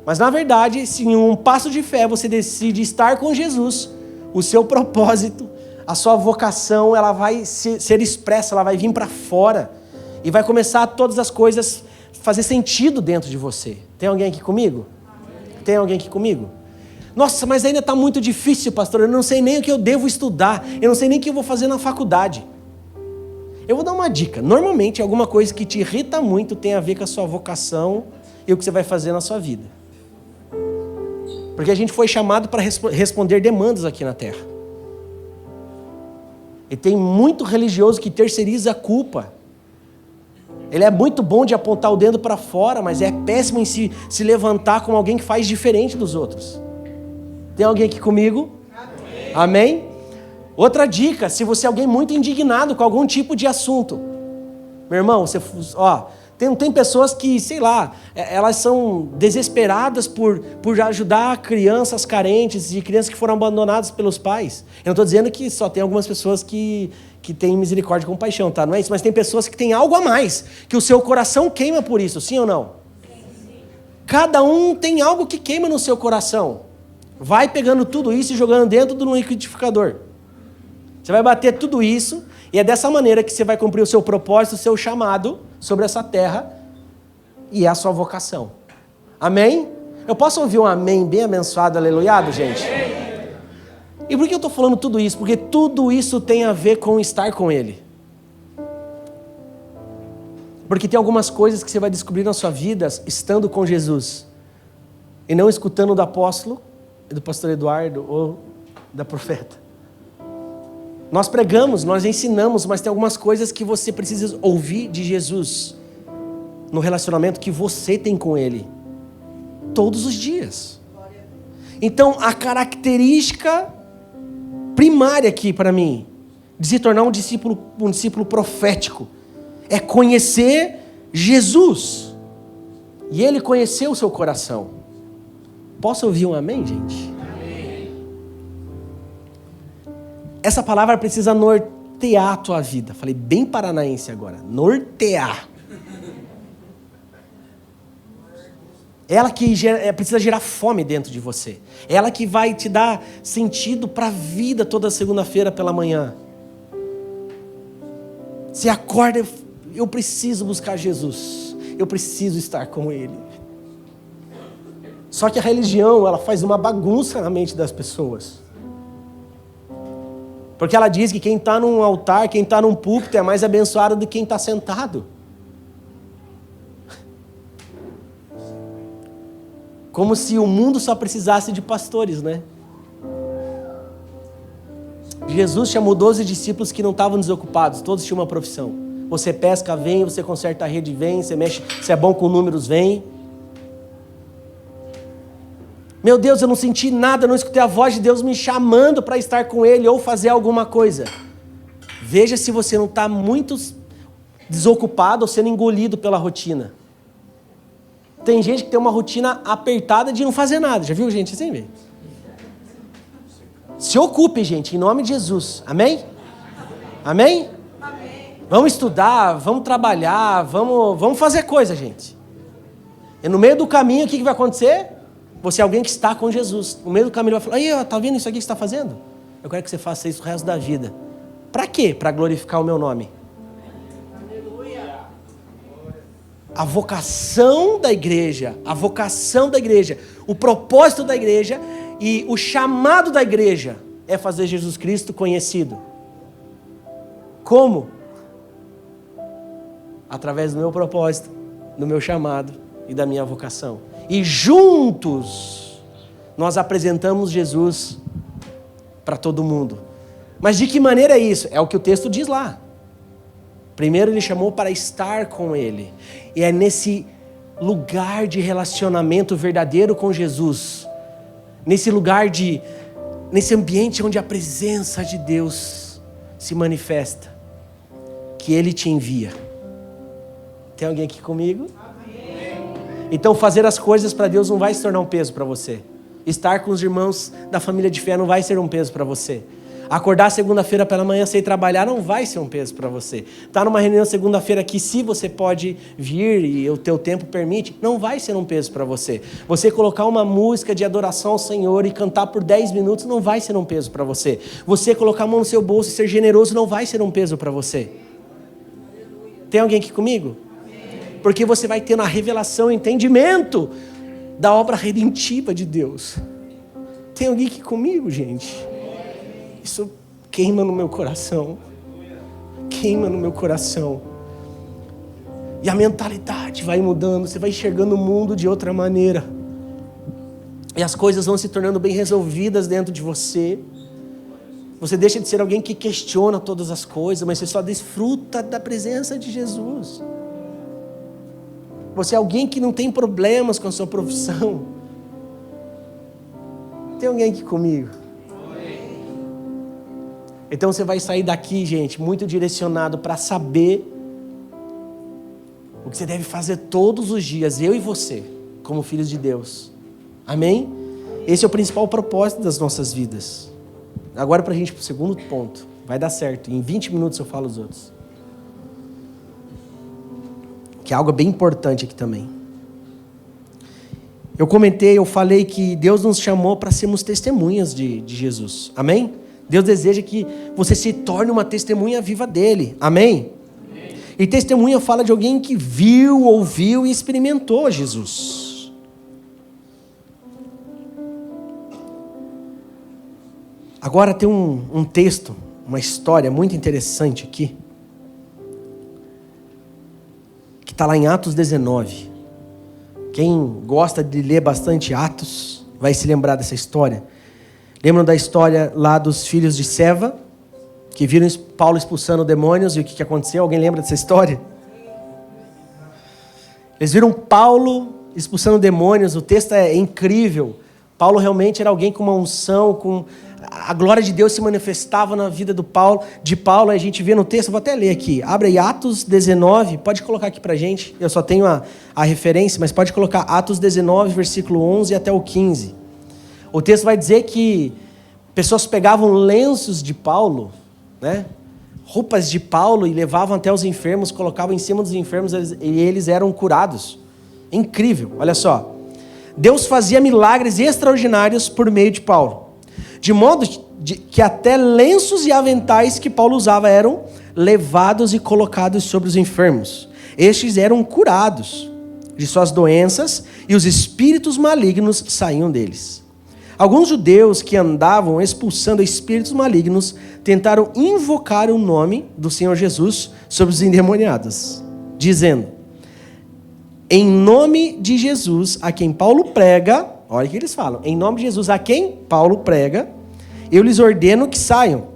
Mas, na verdade, se em um passo de fé você decide estar com Jesus, o seu propósito, a sua vocação, ela vai ser expressa, ela vai vir para fora. E vai começar todas as coisas fazer sentido dentro de você. Tem alguém aqui comigo? Amém. Tem alguém aqui comigo? Nossa, mas ainda está muito difícil, pastor. Eu não sei nem o que eu devo estudar. Eu não sei nem o que eu vou fazer na faculdade. Eu vou dar uma dica. Normalmente, alguma coisa que te irrita muito tem a ver com a sua vocação e o que você vai fazer na sua vida. Porque a gente foi chamado para responder demandas aqui na Terra. E tem muito religioso que terceiriza a culpa. Ele é muito bom de apontar o dedo para fora, mas é péssimo em se levantar como alguém que faz diferente dos outros. Tem alguém aqui comigo? Amém? Amém? Outra dica, se você é alguém muito indignado com algum tipo de assunto. Meu irmão, tem pessoas que, sei lá, elas são desesperadas por ajudar crianças carentes e crianças que foram abandonadas pelos pais. Eu não estou dizendo que só tem algumas pessoas que têm misericórdia e compaixão, tá? Não é isso, mas tem pessoas que têm algo a mais, que o seu coração queima por isso, sim ou não? Sim. Cada um tem algo que queima no seu coração. Vai pegando tudo isso e jogando dentro do liquidificador. Você vai bater tudo isso, e é dessa maneira que você vai cumprir o seu propósito, o seu chamado sobre essa terra, e é a sua vocação. Amém? Eu posso ouvir um amém bem abençoado, aleluiado, gente? E por que eu estou falando tudo isso? Porque tudo isso tem a ver com estar com Ele. Porque tem algumas coisas que você vai descobrir na sua vida estando com Jesus. E não escutando do apóstolo, do pastor Eduardo ou da profeta. Nós pregamos, nós ensinamos, mas tem algumas coisas que você precisa ouvir de Jesus. No relacionamento que você tem com Ele. Todos os dias. Então, a característica primária aqui para mim, de se tornar um discípulo profético, é conhecer Jesus. E Ele conheceu o seu coração. Posso ouvir um amém, gente? Amém. Essa palavra precisa nortear a tua vida. Falei bem paranaense agora. Nortear. Ela que precisa gerar fome dentro de você. Ela que vai te dar sentido para a vida toda segunda-feira pela manhã. Você acorda, eu preciso buscar Jesus. Eu preciso estar com Ele. Só que a religião, ela faz uma bagunça na mente das pessoas. Porque ela diz que quem está num altar, quem está num púlpito é mais abençoado do que quem está sentado. Como se o mundo só precisasse de pastores, né? Jesus chamou 12 discípulos que não estavam desocupados, todos tinham uma profissão. Você pesca, vem, você conserta a rede, vem, você mexe, se é bom com números, vem. Meu Deus, eu não senti nada, não escutei a voz de Deus me chamando para estar com Ele ou fazer alguma coisa. Veja se você não está muito desocupado ou sendo engolido pela rotina. Tem gente que tem uma rotina apertada de não fazer nada. Já viu gente assim, velho? Se ocupe, gente, em nome de Jesus. Amém? Amém? Amém. Vamos estudar, vamos trabalhar, vamos fazer coisa, gente. E no meio do caminho, o que vai acontecer? Você é alguém que está com Jesus. No meio do caminho, ele vai falar, aí, tá vendo isso aqui que você está fazendo? Eu quero que você faça isso o resto da vida. Para quê? Para glorificar o meu nome. A vocação da igreja, o propósito da igreja e o chamado da igreja é fazer Jesus Cristo conhecido. Como? Através do meu propósito, do meu chamado e da minha vocação. E juntos nós apresentamos Jesus para todo mundo. Mas de que maneira é isso? É o que o texto diz lá. Primeiro ele chamou para estar com Ele. E é nesse lugar de relacionamento verdadeiro com Jesus, nesse ambiente onde a presença de Deus se manifesta, que Ele te envia. Tem alguém aqui comigo? Amém. Então fazer as coisas para Deus não vai se tornar um peso para você. Estar com os irmãos da família de fé não vai ser um peso para você. Acordar segunda-feira pela manhã sem trabalhar não vai ser um peso para você. Estar numa reunião segunda-feira aqui, se você pode vir e o teu tempo permite, não vai ser um peso para você. Você colocar uma música de adoração ao Senhor e cantar por 10 minutos não vai ser um peso para você. Você colocar a mão no seu bolso e ser generoso não vai ser um peso para você. Tem alguém aqui comigo? Porque você vai ter uma revelação e entendimento da obra redentiva de Deus. Tem alguém aqui comigo, gente? Isso queima no meu coração. Queima no meu coração. E a mentalidade vai mudando. Você vai enxergando o mundo de outra maneira. E as coisas vão se tornando bem resolvidas dentro de você. Você deixa de ser alguém que questiona todas as coisas, mas você só desfruta da presença de Jesus. Você é alguém que não tem problemas com a sua profissão. Tem alguém aqui comigo? Então você vai sair daqui, gente, muito direcionado para saber o que você deve fazer todos os dias, eu e você, como filhos de Deus. Amém? Esse é o principal propósito das nossas vidas. Agora para a gente ir para o segundo ponto. Vai dar certo, em 20 minutos eu falo os outros. Que é algo bem importante aqui também. Eu falei que Deus nos chamou para sermos testemunhas de Jesus. Amém? Deus deseja que você se torne uma testemunha viva dele. Amém? Amém? E testemunha fala de alguém que viu, ouviu e experimentou Jesus. Agora tem um texto, uma história muito interessante aqui, que está lá em Atos 19. Quem gosta de ler bastante Atos vai se lembrar dessa história. Lembram da história lá dos filhos de Seva, que viram Paulo expulsando demônios, e o que aconteceu? Alguém lembra dessa história? Eles viram Paulo expulsando demônios, o texto é incrível. Paulo realmente era alguém com uma unção, com a glória de Deus se manifestava na vida de Paulo, a gente vê no texto, eu vou até ler aqui, abre aí Atos 19, pode colocar aqui pra gente, eu só tenho a referência, mas pode colocar Atos 19, versículo 11 até o 15. O texto vai dizer que pessoas pegavam lenços de Paulo, né? Roupas de Paulo, e levavam até os enfermos, colocavam em cima dos enfermos, e eles eram curados. Incrível, olha só. Deus fazia milagres extraordinários por meio de Paulo, de modo que até lenços e aventais que Paulo usava eram levados e colocados sobre os enfermos. Estes eram curados de suas doenças, e os espíritos malignos saíam deles. Alguns judeus que andavam expulsando espíritos malignos tentaram invocar o nome do Senhor Jesus sobre os endemoniados, dizendo: em nome de Jesus, a quem Paulo prega, olha o que eles falam, em nome de Jesus, a quem Paulo prega, eu lhes ordeno que saiam.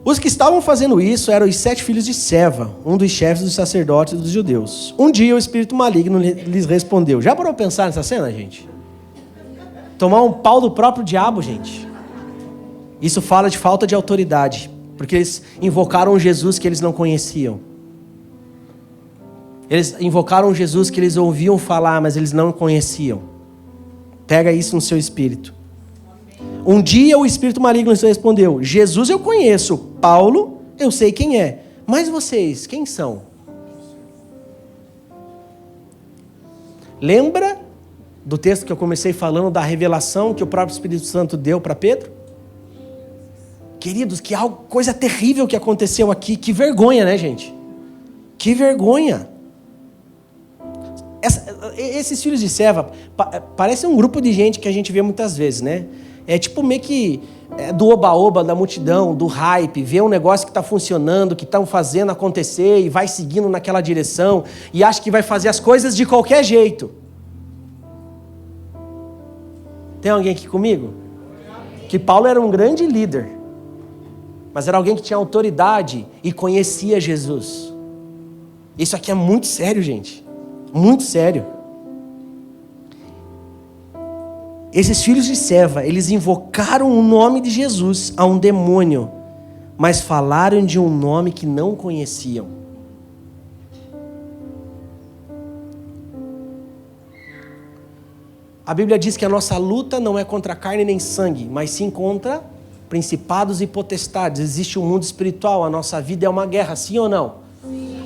Os que estavam fazendo isso eram os 7 filhos de Seva, um dos chefes dos sacerdotes dos judeus. Um dia o espírito maligno lhes respondeu. Já parou pra pensar nessa cena, gente? Tomar um pau do próprio diabo, gente. Isso fala de falta de autoridade, porque eles invocaram Jesus que eles não conheciam. Eles invocaram Jesus que eles ouviam falar, mas eles não conheciam. Pega isso no seu espírito. Um dia o espírito maligno respondeu: Jesus eu conheço, Paulo eu sei quem é, mas vocês, quem são? Lembra do texto que eu comecei falando, da revelação que o próprio Espírito Santo deu para Pedro? Queridos, que coisa terrível que aconteceu aqui. Que vergonha, né, gente? Que vergonha. Esses filhos de Seva parecem um grupo de gente que a gente vê muitas vezes, né? É tipo meio que do oba-oba, da multidão, do hype, vê um negócio que está funcionando, que estão fazendo acontecer e vai seguindo naquela direção e acha que vai fazer as coisas de qualquer jeito. Tem alguém aqui comigo? Que Paulo era um grande líder, mas era alguém que tinha autoridade e conhecia Jesus. Isso aqui é muito sério, gente. Muito sério. Esses filhos de Seva, eles invocaram o nome de Jesus a um demônio, mas falaram de um nome que não conheciam. A Bíblia diz que a nossa luta não é contra carne nem sangue, mas sim contra principados e potestades. Existe um mundo espiritual, a nossa vida é uma guerra, sim ou não?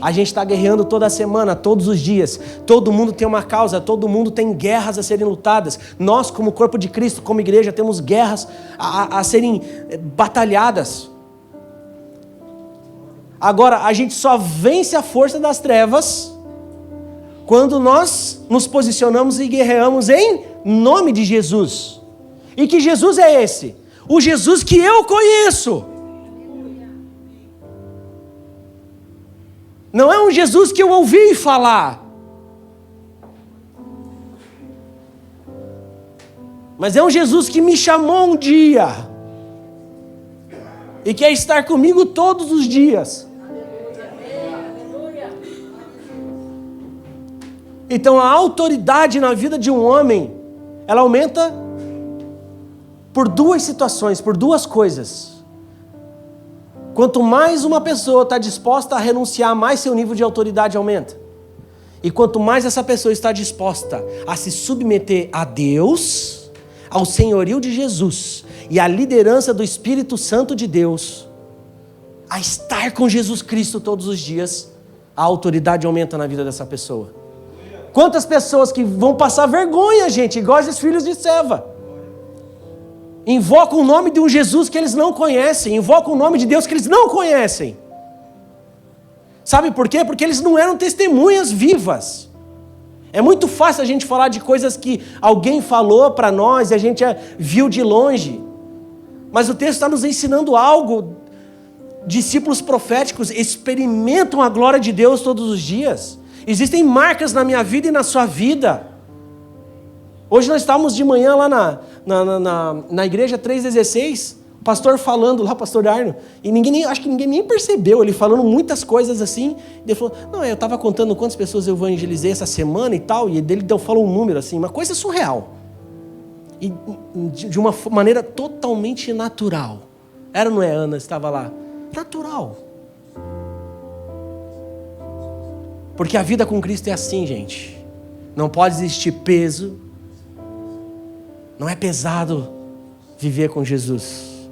A gente está guerreando toda semana, todos os dias. Todo mundo tem uma causa, todo mundo tem guerras a serem lutadas. Nós, como corpo de Cristo, como igreja, temos guerras a serem batalhadas. Agora, a gente só vence a força das trevas quando nós nos posicionamos e guerreamos em nome de Jesus. E que Jesus é esse? O Jesus que eu conheço. Não é um Jesus que eu ouvi falar, mas é um Jesus que me chamou um dia e quer estar comigo todos os dias. Então a autoridade na vida de um homem, ela aumenta por duas situações, por duas coisas. Quanto mais uma pessoa está disposta a renunciar, mais seu nível de autoridade aumenta. E quanto mais essa pessoa está disposta a se submeter a Deus, ao senhorio de Jesus e à liderança do Espírito Santo de Deus, a estar com Jesus Cristo todos os dias, a autoridade aumenta na vida dessa pessoa. Quantas pessoas que vão passar vergonha, gente, igual esses filhos de Seva. Invocam o nome de um Jesus que eles não conhecem. Invocam o nome de Deus que eles não conhecem. Sabe por quê? Porque eles não eram testemunhas vivas. É muito fácil a gente falar de coisas que alguém falou para nós e a gente viu de longe. Mas o texto está nos ensinando algo. Discípulos proféticos experimentam a glória de Deus todos os dias. Existem marcas na minha vida e na sua vida. Hoje nós estávamos de manhã lá na igreja 316, o pastor falando lá, pastor Arno, e acho que ninguém nem percebeu, ele falando muitas coisas assim. Ele falou, não, eu estava contando quantas pessoas eu evangelizei essa semana e tal, e ele falou um número assim, uma coisa surreal. E de uma maneira totalmente natural. Era ou não é, Ana? Estava lá. Natural. Porque a vida com Cristo é assim, gente. Não pode existir peso. Não é pesado viver com Jesus.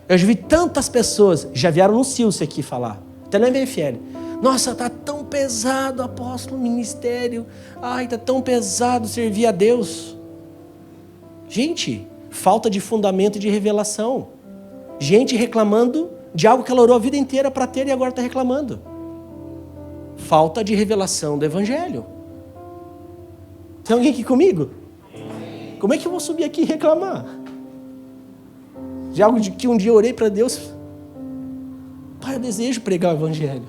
Eu já vi tantas pessoas, já vieram no Silce aqui falar, até na MFL. Nossa, tá tão pesado, apóstolo, ministério. Ai, tá tão pesado servir a Deus. Gente, falta de fundamento e de revelação. Gente reclamando de algo que ela orou a vida inteira para ter e agora está reclamando. Falta de revelação do Evangelho. Tem alguém aqui comigo? Como é que eu vou subir aqui e reclamar? De algo de que um dia eu orei para Deus. Pai, eu desejo pregar o Evangelho.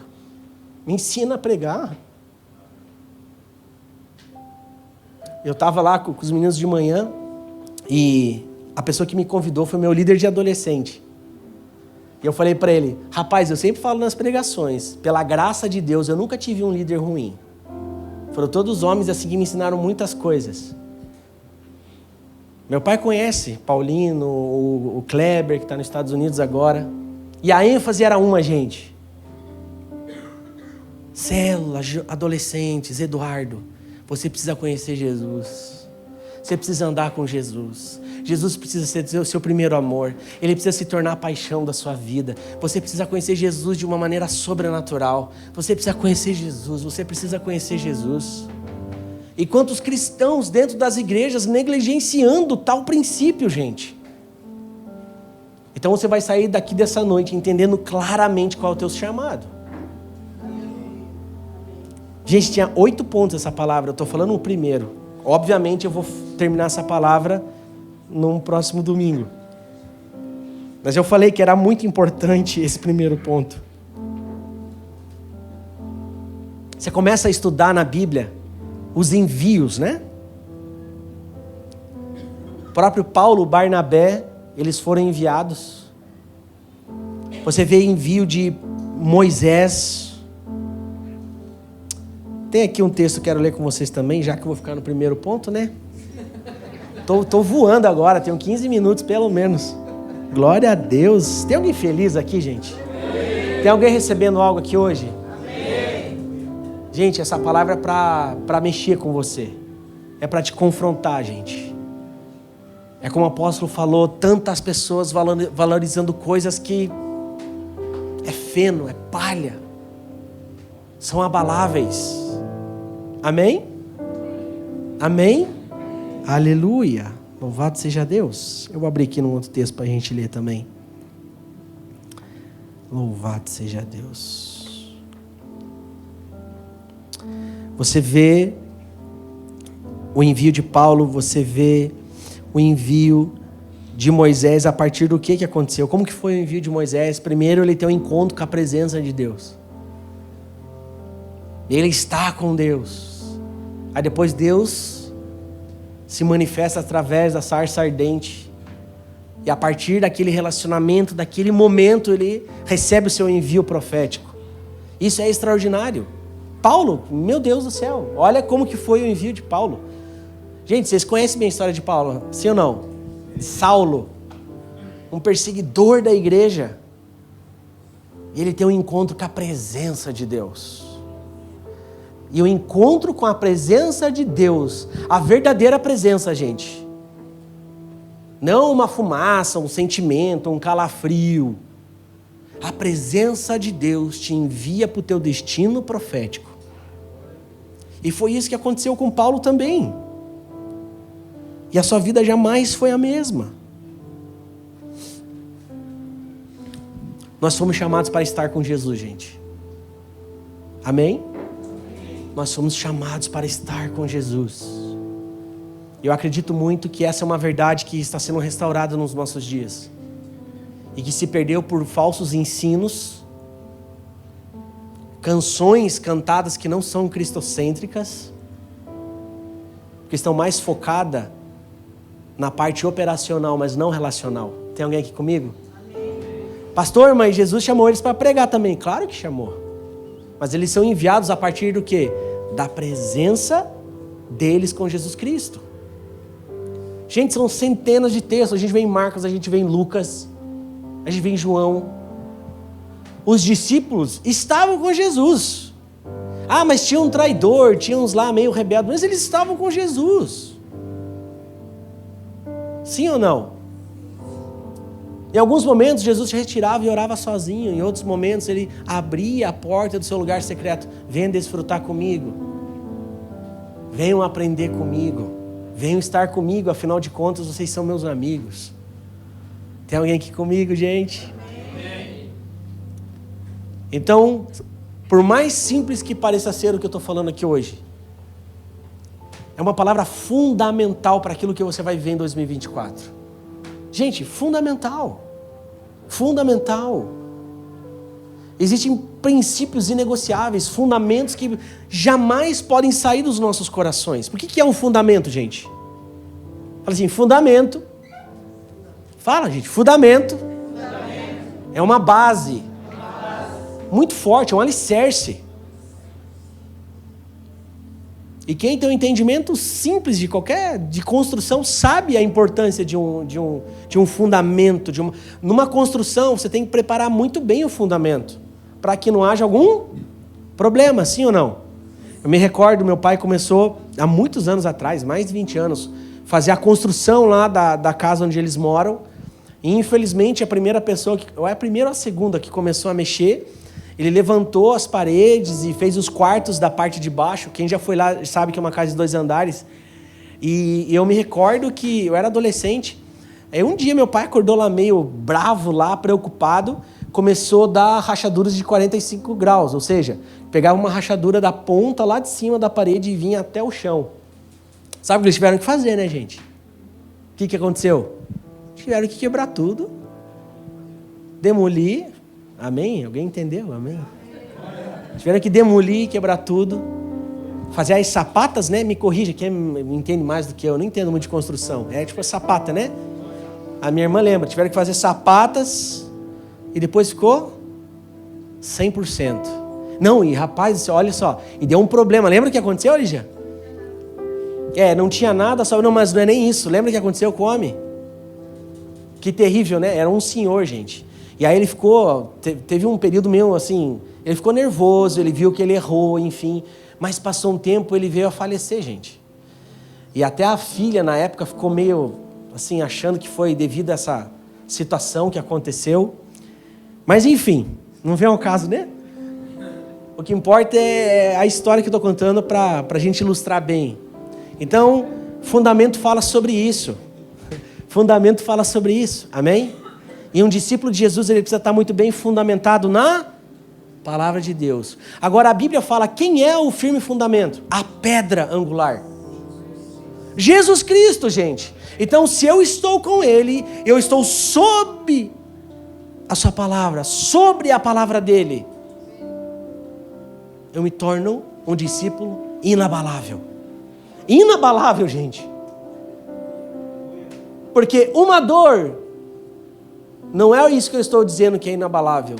Me ensina a pregar. Eu estava lá com os meninos de manhã e a pessoa que me convidou foi meu líder de adolescente. E eu falei para ele, rapaz, eu sempre falo nas pregações, pela graça de Deus, eu nunca tive um líder ruim. Foram todos os homens assim que me ensinaram muitas coisas. Meu pai conhece Paulino, o Kleber, que está nos Estados Unidos agora. E a ênfase era uma, gente. Célula, adolescentes, Eduardo, você precisa conhecer Jesus. Você precisa andar com Jesus. Jesus precisa ser o seu primeiro amor. Ele precisa se tornar a paixão da sua vida. Você precisa conhecer Jesus de uma maneira sobrenatural. Você precisa conhecer Jesus. Você precisa conhecer Jesus. E quantos cristãos dentro das igrejas negligenciando tal princípio, gente. Então você vai sair daqui dessa noite entendendo claramente qual é o teu chamado. Gente, tinha 8 pontos essa palavra. Eu estou falando o primeiro. Obviamente eu vou terminar essa palavra no próximo domingo. Mas eu falei que era muito importante esse primeiro ponto. Você começa a estudar na Bíblia os envios, né? O próprio Paulo, Barnabé, eles foram enviados. Você vê envio de Moisés. Tem aqui um texto que eu quero ler com vocês também, já que eu vou ficar no primeiro ponto, né? Tô voando agora, tenho 15 minutos pelo menos. Glória a Deus. Tem alguém feliz aqui, gente? Amém. Tem alguém recebendo algo aqui hoje? Amém. Gente, essa palavra é para mexer com você. É para te confrontar, gente. É como o apóstolo falou, tantas pessoas valorizando coisas que é feno, é palha. São abaláveis. Amém? Amém? Aleluia. Louvado seja Deus. Eu vou abrir aqui num outro texto para a gente ler também. Louvado seja Deus. Você vê o envio de Paulo, você vê o envio de Moisés a partir do que aconteceu. Como que foi o envio de Moisés? Primeiro ele tem um encontro com a presença de Deus. Ele está com Deus. Aí depois Deus se manifesta através da sarça ardente. E a partir daquele relacionamento, daquele momento, ele recebe o seu envio profético. Isso é extraordinário. Paulo, meu Deus do céu, olha como que foi o envio de Paulo. Gente, vocês conhecem bem a história de Paulo, sim ou não? Saulo, um perseguidor da igreja. E ele tem um encontro com a presença de Deus. E o encontro com a presença de Deus, a verdadeira presença, gente. Não uma fumaça, um sentimento, um calafrio. A presença de Deus te envia para o teu destino profético. E foi isso que aconteceu com Paulo também. E a sua vida jamais foi a mesma. Nós fomos chamados para estar com Jesus, gente. Amém? Nós somos chamados para estar com Jesus. Eu acredito muito que essa é uma verdade que está sendo restaurada nos nossos dias. e que se perdeu por falsos ensinos, canções cantadas que não são cristocêntricas, que estão mais focadas na parte operacional, mas não relacional. Tem alguém aqui comigo? Pastor, mas Jesus chamou eles para pregar também. Claro que chamou. Mas eles são enviados a partir do quê? Da presença deles com Jesus Cristo. Gente, são centenas de textos. A gente vê em Marcos, a gente vê em Lucas, a gente vê em João. Os discípulos estavam com Jesus. Ah, mas tinha um traidor, tinha uns lá meio rebeldes, mas eles estavam com Jesus. Sim ou não? Em alguns momentos Jesus se retirava e orava sozinho. Em outros momentos ele abria a porta do seu lugar secreto. Venham desfrutar comigo. Venham aprender comigo. Venham estar comigo, afinal de contas vocês são meus amigos. Tem alguém aqui comigo, gente? Amém. Então, por mais simples que pareça ser o que eu estou falando aqui hoje, é uma palavra fundamental para aquilo que você vai viver em 2024. Gente, fundamental. Fundamental. Existem princípios inegociáveis, fundamentos que jamais podem sair dos nossos corações. Por que é um fundamento, gente? Fala assim, fundamento. Fala, gente, fundamento. É uma base. Muito forte, é um alicerce. E quem tem um entendimento simples de construção sabe a importância de um fundamento. Numa construção, você tem que preparar muito bem o fundamento, para que não haja algum problema, sim ou não? Eu me recordo, meu pai começou, há muitos anos atrás, mais de 20 anos, fazer a construção lá da casa onde eles moram. E infelizmente a primeira pessoa, ou é a primeira ou a segunda que começou a mexer, ele levantou as paredes e fez os quartos da parte de baixo. Quem já foi lá sabe que é uma casa de 2 andares. E eu me recordo que eu era adolescente. Aí um dia meu pai acordou lá meio bravo, lá, preocupado. Começou a dar rachaduras de 45 graus. Ou seja, pegava uma rachadura da ponta lá de cima da parede e vinha até o chão. Sabe o que eles tiveram que fazer, né, gente? O que aconteceu? Tiveram que quebrar tudo. Demolir. Amém? Alguém entendeu? Amém? Tiveram que demolir, quebrar tudo. Fazer as sapatas, né? Me corrija, quem entende mais do que eu não entendo muito de construção. É tipo a sapata, né? A minha irmã lembra. Tiveram que fazer sapatas e depois ficou 100%. Não, e rapaz, olha só. E deu um problema. Lembra o que aconteceu, Lígia? Não tinha nada, só não, mas não é nem isso. Lembra o que aconteceu com o homem? Que terrível, né? Era um senhor, gente. E aí ele ficou, teve um período meio assim, ele ficou nervoso, ele viu que ele errou, enfim. Mas passou um tempo, ele veio a falecer, gente. E até a filha, na época, ficou meio assim, achando que foi devido a essa situação que aconteceu. Mas enfim, não vem ao caso, né? O que importa é a história que eu estou contando para a gente ilustrar bem. Então, fundamento fala sobre isso. Fundamento fala sobre isso, amém? E um discípulo de Jesus, ele precisa estar muito bem fundamentado na palavra de Deus. Agora a Bíblia fala quem é o firme fundamento? A pedra angular. Jesus Cristo, gente. Então se eu estou com Ele, eu estou sob a sua palavra, sobre a palavra dEle. Eu me torno um discípulo inabalável. Inabalável, gente. Porque uma dor... Não é isso que eu estou dizendo que é inabalável.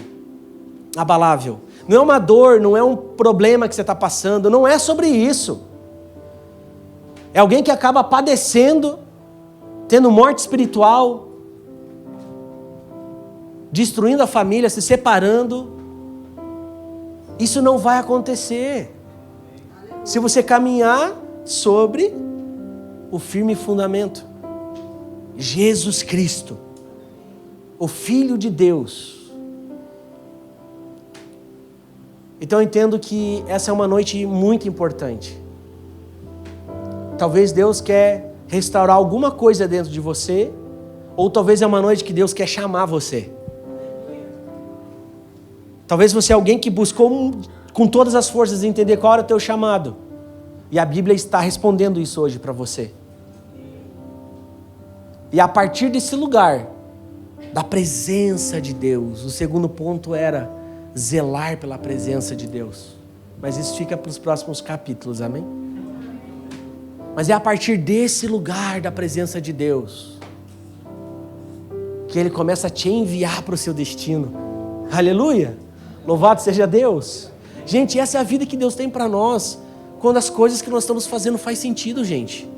Abalável. Não é uma dor, não é um problema que você está passando. Não é sobre isso. É alguém que acaba padecendo, tendo morte espiritual, destruindo a família, se separando. Isso não vai acontecer. Se você caminhar sobre o firme fundamento. Jesus Cristo. O Filho de Deus. Então eu entendo que essa é uma noite muito importante. Talvez Deus quer restaurar alguma coisa dentro de você, ou talvez é uma noite que Deus quer chamar você. Talvez você é alguém que buscou com todas as forças entender qual era o teu chamado. E a Bíblia está respondendo isso hoje para você. E a partir desse lugar, da presença de Deus. O segundo ponto era zelar pela presença de Deus. Mas isso fica para os próximos capítulos, amém? Mas é a partir desse lugar da presença de Deus que Ele começa a te enviar para o seu destino. Aleluia! Louvado seja Deus! Gente, essa é a vida que Deus tem para nós, quando as coisas que nós estamos fazendo faz sentido, gente.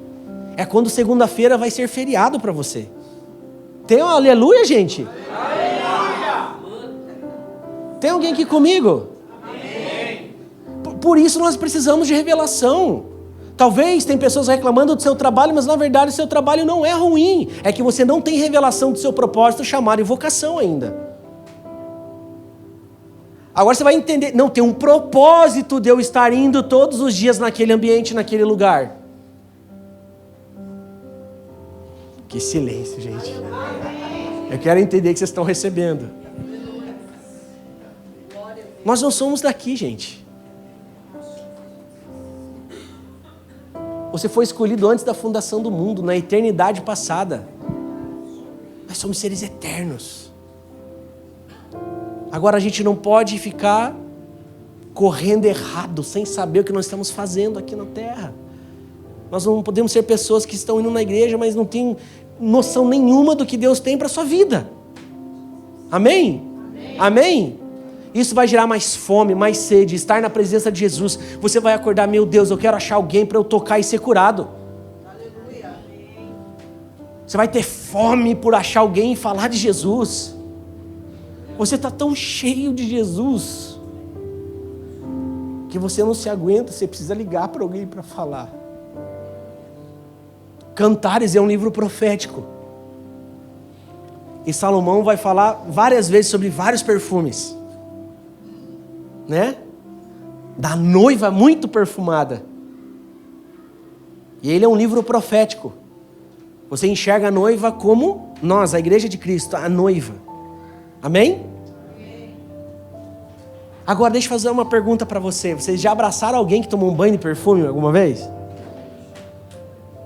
É quando segunda-feira vai ser feriado para você. Tem um aleluia, gente? Aleluia! Tem alguém aqui comigo? Amém. Por isso nós precisamos de revelação. Talvez tem pessoas reclamando do seu trabalho, mas na verdade o seu trabalho não é ruim. É que você não tem revelação do seu propósito, chamado e vocação ainda. Agora você vai entender, não, tem um propósito de eu estar indo todos os dias naquele ambiente, naquele lugar. Que silêncio, gente. Eu quero entender que vocês estão recebendo. Nós não somos daqui, gente. Você foi escolhido antes da fundação do mundo, na eternidade passada. Nós somos seres eternos. Agora a gente não pode ficar correndo errado, sem saber o que nós estamos fazendo aqui na terra. Nós não podemos ser pessoas que estão indo na igreja, mas não têm noção nenhuma do que Deus tem para a sua vida. Amém? Amém? Amém? Isso vai gerar mais fome, mais sede, estar na presença de Jesus. Você vai acordar, meu Deus, eu quero achar alguém para eu tocar e ser curado. Aleluia. Você vai ter fome por achar alguém e falar de Jesus. Você está tão cheio de Jesus que você não se aguenta, você precisa ligar para alguém para falar. Cantares é um livro profético. E Salomão vai falar várias vezes sobre vários perfumes. Né? Da noiva muito perfumada. E ele é um livro profético. Você enxerga a noiva como nós, a igreja de Cristo, a noiva. Amém? Agora deixa eu fazer uma pergunta para você. Vocês já abraçaram alguém que tomou um banho de perfume alguma vez?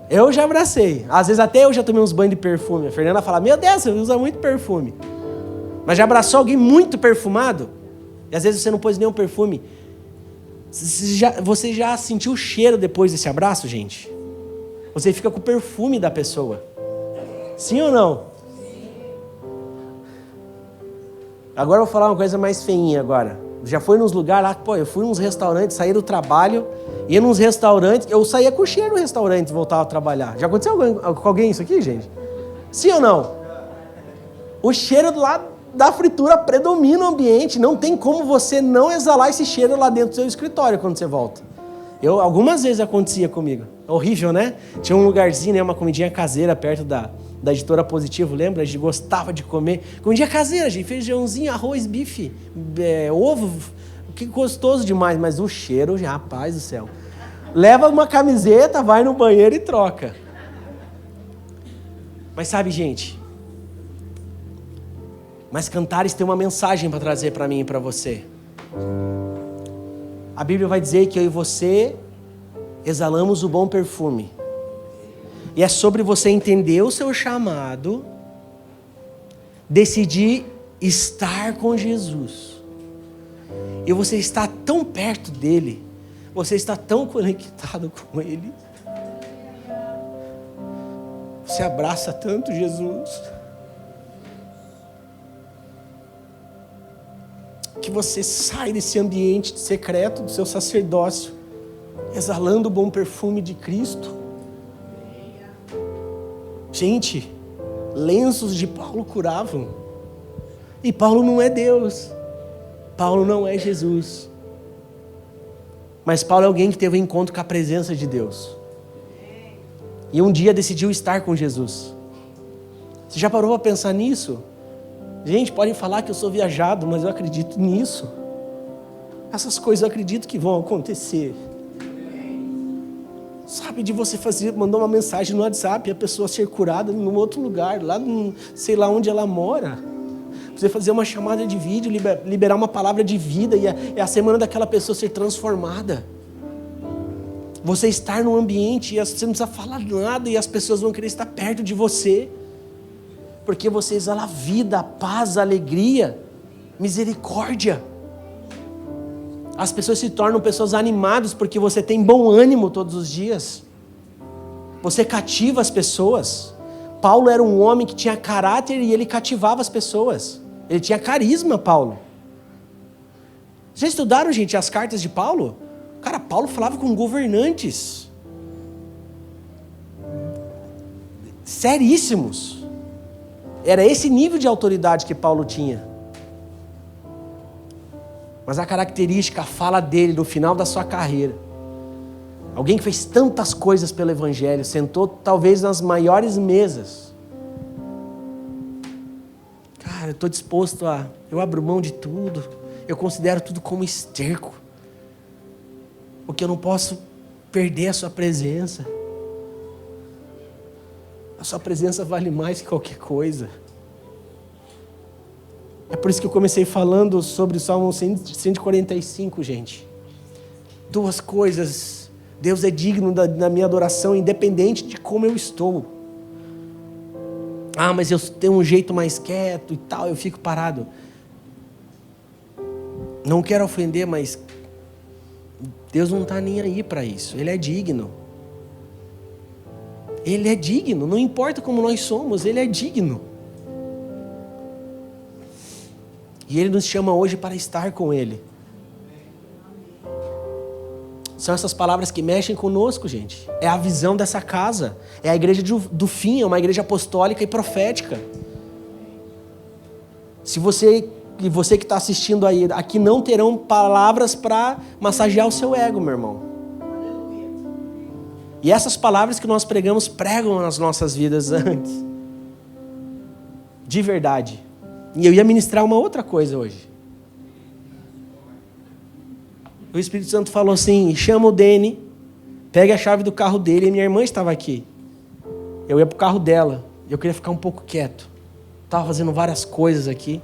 Eu já abracei. Às vezes até eu já tomei uns banhos de perfume. A Fernanda fala, meu Deus, você usa muito perfume. Mas já abraçou alguém muito perfumado? E às vezes você não pôs nenhum perfume. Você já sentiu o cheiro depois desse abraço, gente? Você fica com o perfume da pessoa. Sim ou não? Sim. Agora eu vou falar uma coisa mais feinha agora. Já foi nos lugares lá, eu fui nos restaurantes, saí do trabalho, ia nos restaurantes, eu saía com o cheiro do restaurante e voltava a trabalhar. Já aconteceu com alguém isso aqui, gente? Sim ou não? O cheiro do lado da fritura predomina o ambiente, não tem como você não exalar esse cheiro lá dentro do seu escritório quando você volta. Algumas vezes acontecia comigo. Horrível, né? Tinha um lugarzinho, né, uma comidinha caseira perto da Editora Positivo, lembra? A gente gostava de comer. Comidinha caseira, gente, feijãozinho, arroz, bife, ovo, que gostoso demais, mas o cheiro, rapaz do céu. Leva uma camiseta, vai no banheiro e troca. Mas sabe, gente, mas Cantares tem uma mensagem para trazer para mim e para você. A Bíblia vai dizer que eu e você exalamos o bom perfume. E é sobre você entender o seu chamado, decidir estar com Jesus. E você está tão perto dele, você está tão conectado com ele. Você abraça tanto Jesus, que você sai desse ambiente secreto do seu sacerdócio, exalando o bom perfume de Cristo. Gente, lenços de Paulo curavam. E Paulo não é Deus. Paulo não é Jesus. Mas Paulo é alguém que teve um encontro com a presença de Deus. E um dia decidiu estar com Jesus. Você já parou para pensar nisso? Gente, podem falar que eu sou viajado, mas eu acredito nisso. Essas coisas eu acredito que vão acontecer. Sabe, de você mandar uma mensagem no WhatsApp e a pessoa ser curada num outro lugar, lá, sei lá onde ela mora. Você fazer uma chamada de vídeo, liberar uma palavra de vida e a semana daquela pessoa ser transformada. Você estar num ambiente e você não precisa falar nada e as pessoas vão querer estar perto de você. porque você exala vida, paz, alegria, misericórdia. As pessoas se tornam pessoas animadas porque você tem bom ânimo todos os dias. Você cativa as pessoas. Paulo era um homem que tinha caráter e ele cativava as pessoas. Ele tinha carisma, Paulo. Já estudaram, gente, as cartas de Paulo? Cara, Paulo falava com governantes seríssimos. Era esse nível de autoridade que Paulo tinha. Mas a característica, a fala dele no final da sua carreira, alguém que fez tantas coisas pelo Evangelho, sentou talvez nas maiores mesas. Cara, eu estou disposto eu abro mão de tudo, eu considero tudo como esterco, porque eu não posso perder a sua presença. A sua presença vale mais que qualquer coisa. É por isso que eu comecei falando sobre o Salmo 145, gente. Duas coisas. Deus é digno da minha adoração, independente de como eu estou. Ah, mas eu tenho um jeito mais quieto e tal, eu fico parado. Não quero ofender, mas Deus não está nem aí para isso. Ele é digno. Ele é digno, não importa como nós somos, Ele é digno. E Ele nos chama hoje para estar com Ele. São essas palavras que mexem conosco, gente. É a visão dessa casa. É a igreja do fim, é uma igreja apostólica e profética. Se você que está assistindo aí, aqui não terão palavras para massagear o seu ego, meu irmão. E essas palavras que nós pregamos, pregam nas nossas vidas antes. De verdade. E eu ia ministrar uma outra coisa hoje. O Espírito Santo falou assim: chama o Dene, pega a chave do carro dele. E minha irmã estava aqui. Eu ia para o carro dela. Eu queria ficar um pouco quieto. Estava fazendo várias coisas aqui.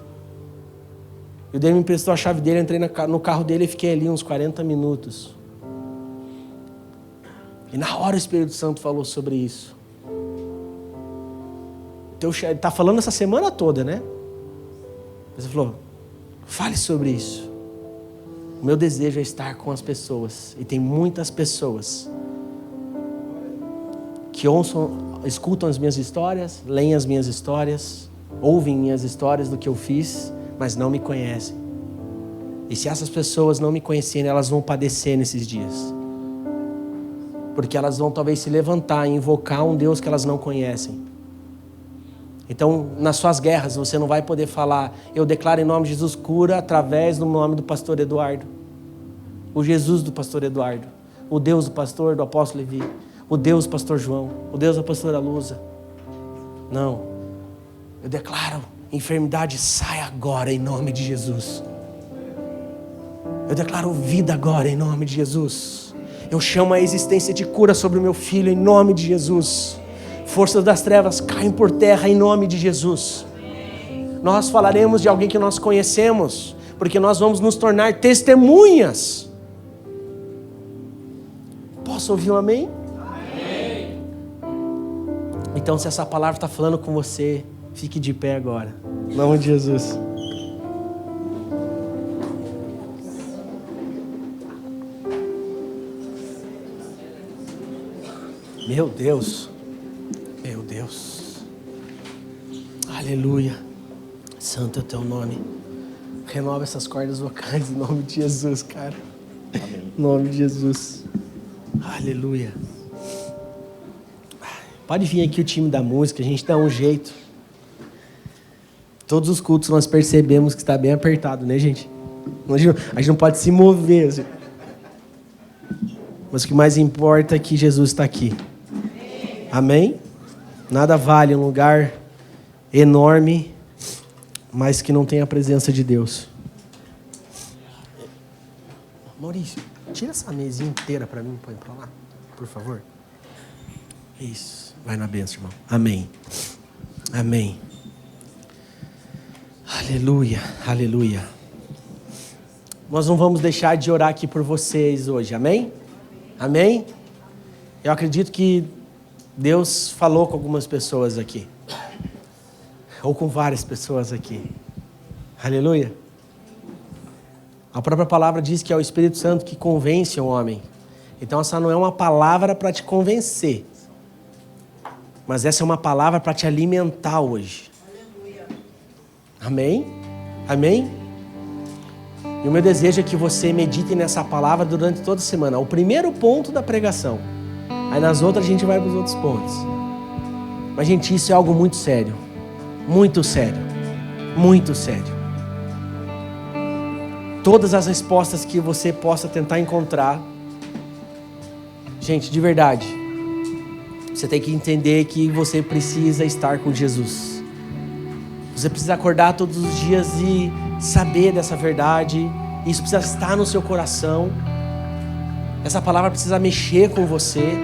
E o Dene me emprestou a chave dele. Entrei no carro dele e fiquei ali uns 40 minutos. E na hora o Espírito Santo falou sobre isso. Então, ele está falando essa semana toda, né? Mas ele falou: fale sobre isso. O meu desejo é estar com as pessoas. E tem muitas pessoas que escutam as minhas histórias, leem as minhas histórias, ouvem minhas histórias do que eu fiz, mas não me conhecem. E se essas pessoas não me conhecerem, elas vão padecer nesses dias. Porque elas vão talvez se levantar e invocar um Deus que elas não conhecem. Então, nas suas guerras, você não vai poder falar: eu declaro em nome de Jesus cura através do nome do pastor Eduardo. O Jesus do pastor Eduardo. O Deus do pastor, do apóstolo Levi. O Deus do pastor João. O Deus da pastora Luza. Não. Eu declaro: enfermidade sai agora em nome de Jesus. Eu declaro vida agora em nome de Jesus. Eu chamo a existência de cura sobre o meu filho em nome de Jesus. Forças das trevas caem por terra em nome de Jesus. Nós falaremos de alguém que nós conhecemos, porque nós vamos nos tornar testemunhas. Posso ouvir um amém? Amém. Então, se essa palavra está falando com você, fique de pé agora. Em nome de Jesus. Meu Deus. Meu Deus. Aleluia. Santo é o teu nome. Renova essas cordas vocais em nome de Jesus, cara. Amém. Em nome de Jesus. Aleluia. Pode vir aqui o time da música, a gente dá um jeito. Todos os cultos nós percebemos que está bem apertado, né, gente? A gente não pode se mover. Assim. Mas o que mais importa é que Jesus está aqui. Amém? Nada vale um lugar enorme, mas que não tem a presença de Deus. Maurício, tira essa mesinha inteira para mim, põe para lá, por favor. Isso, vai na bênção, irmão. Amém. Amém. Aleluia, aleluia. Nós não vamos deixar de orar aqui por vocês hoje, amém? Amém? Eu acredito que Deus falou com algumas pessoas aqui. ou com várias pessoas aqui. Aleluia. A própria palavra diz que é o Espírito Santo que convence o homem. Então essa não é uma palavra para te convencer, mas essa é uma palavra para te alimentar hoje. Amém? Amém? E o meu desejo é que você medite nessa palavra durante toda a semana. O primeiro ponto da pregação. Aí nas outras a gente vai para os outros pontos. Mas, gente, isso é algo muito sério. Muito sério. Muito sério. Todas as respostas que você possa tentar encontrar. Gente, de verdade. Você tem que entender que você precisa estar com Jesus. Você precisa acordar todos os dias e saber dessa verdade. Isso precisa estar no seu coração. Essa palavra precisa mexer com você.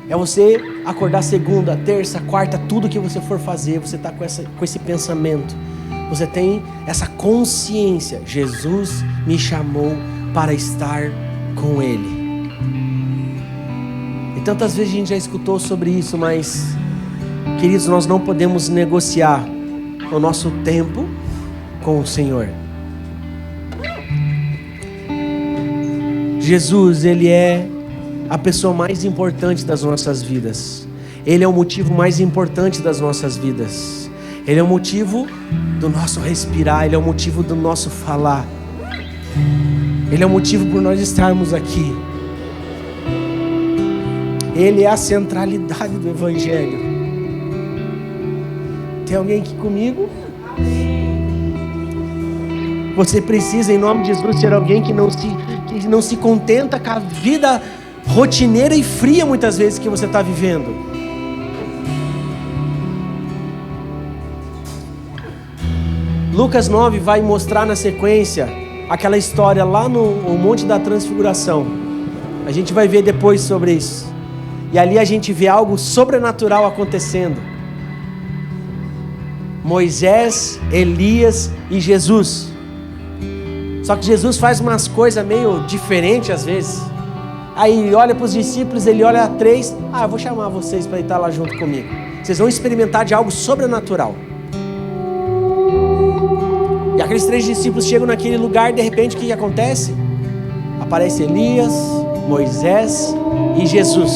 É você acordar segunda, terça, quarta, tudo que você for fazer, você está com esse pensamento. Você tem essa consciência. Jesus me chamou para estar com Ele. E tantas vezes a gente já escutou sobre isso, mas, queridos, nós não podemos negociar o nosso tempo com o Senhor. Jesus, Ele é a pessoa mais importante das nossas vidas. Ele é o motivo mais importante das nossas vidas. Ele é o motivo do nosso respirar. Ele é o motivo do nosso falar. Ele é o motivo por nós estarmos aqui. Ele é a centralidade do Evangelho. Tem alguém aqui comigo? Você precisa, em nome de Jesus, ser alguém que não se contenta com a vida rotineira e fria, muitas vezes, que você está vivendo. Lucas 9 vai mostrar na sequência aquela história lá no Monte da Transfiguração. A gente vai ver depois sobre isso. E ali a gente vê algo sobrenatural acontecendo. Moisés, Elias e Jesus. Só que Jesus faz umas coisas meio diferentes às vezes. Aí olha para os discípulos, ele olha a três. Eu vou chamar vocês para estar lá junto comigo. Vocês vão experimentar de algo sobrenatural. E aqueles 3 discípulos chegam naquele lugar e de repente o que acontece? Aparece Elias, Moisés e Jesus.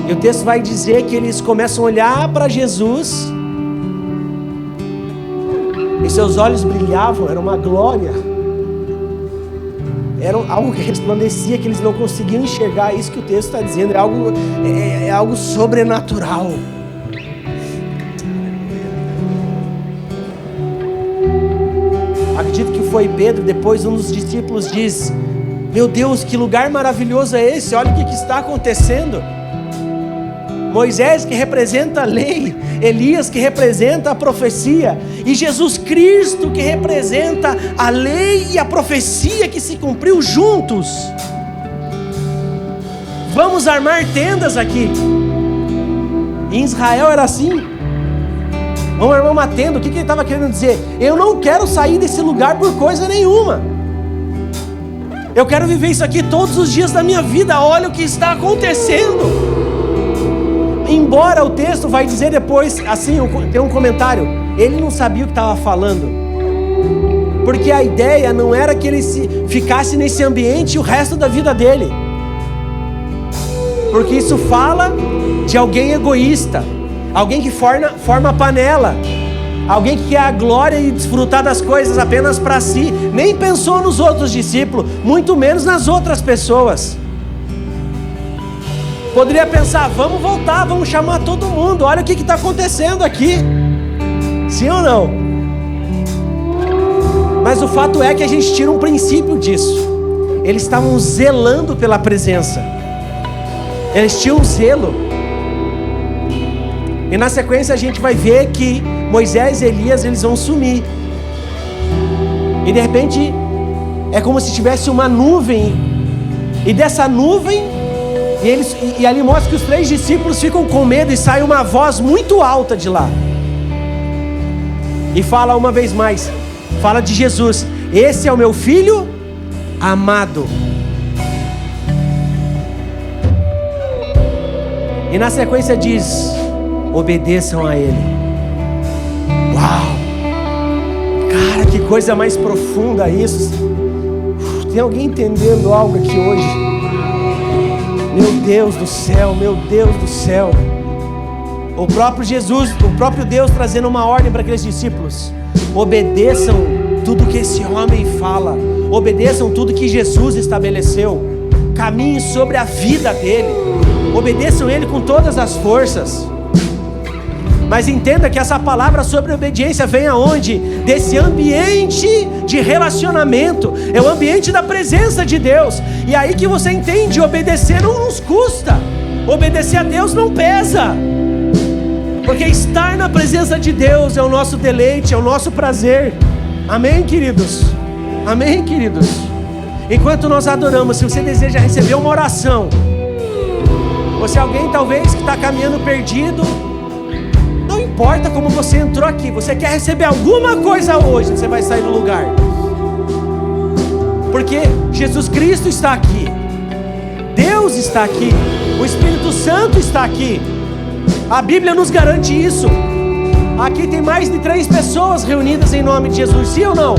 E o texto vai dizer que eles começam a olhar para Jesus e seus olhos brilhavam, era uma glória, era algo que resplandecia, que eles não conseguiam enxergar. Isso que o texto está dizendo, é algo sobrenatural. Acredito que foi Pedro. Depois um dos discípulos diz: meu Deus, que lugar maravilhoso é esse, olha o que está acontecendo. Moisés, que representa a lei, Elias, que representa a profecia, e Jesus Cristo, que representa a lei e a profecia que se cumpriu juntos. Vamos armar tendas aqui. Em Israel era assim. Vamos armar uma tenda. O que ele estava querendo dizer? Eu não quero sair desse lugar por coisa nenhuma. Eu quero viver isso aqui todos os dias da minha vida. Olha o que está acontecendo. Embora o texto vai dizer depois, assim, tem um comentário, ele não sabia o que estava falando, porque a ideia não era que ele ficasse nesse ambiente o resto da vida dele, porque isso fala de alguém egoísta, alguém que forma panela, alguém que quer a glória e desfrutar das coisas apenas para si, nem pensou nos outros discípulos, muito menos nas outras pessoas. Poderia pensar, vamos voltar, vamos chamar todo mundo, olha o que está acontecendo aqui. Sim ou não? Mas o fato é que a gente tira um princípio disso. Eles estavam zelando pela presença. Eles tinham zelo. E na sequência a gente vai ver que Moisés e Elias, eles vão sumir. E de repente é como se tivesse uma nuvem. E dessa nuvem... E ali mostra que os 3 discípulos ficam com medo e sai uma voz muito alta de lá. E fala uma vez mais, fala de Jesus: esse é o meu filho amado. E na sequência diz: obedeçam a Ele. Uau! Cara, que coisa mais profunda isso. Tem alguém entendendo algo aqui hoje? Meu Deus do céu, meu Deus do céu. O próprio Jesus, o próprio Deus trazendo uma ordem para aqueles discípulos: obedeçam tudo que esse homem fala, obedeçam tudo que Jesus estabeleceu, caminhem sobre a vida dele, obedeçam ele com todas as forças. Mas entenda que essa palavra sobre obediência vem aonde? Desse ambiente de relacionamento, é o ambiente da presença de Deus. E aí que você entende, obedecer não nos custa, obedecer a Deus não pesa, porque estar na presença de Deus é o nosso deleite, é o nosso prazer. Amém, queridos? Amém, queridos? Enquanto nós adoramos, se você deseja receber uma oração, você é alguém talvez que está caminhando perdido, não importa como você entrou aqui, você quer receber alguma coisa hoje, você vai sair do lugar, porque Jesus Cristo está aqui, Deus está aqui, o Espírito Santo está aqui, a Bíblia nos garante isso. Aqui tem mais de 3 pessoas reunidas em nome de Jesus, sim ou não?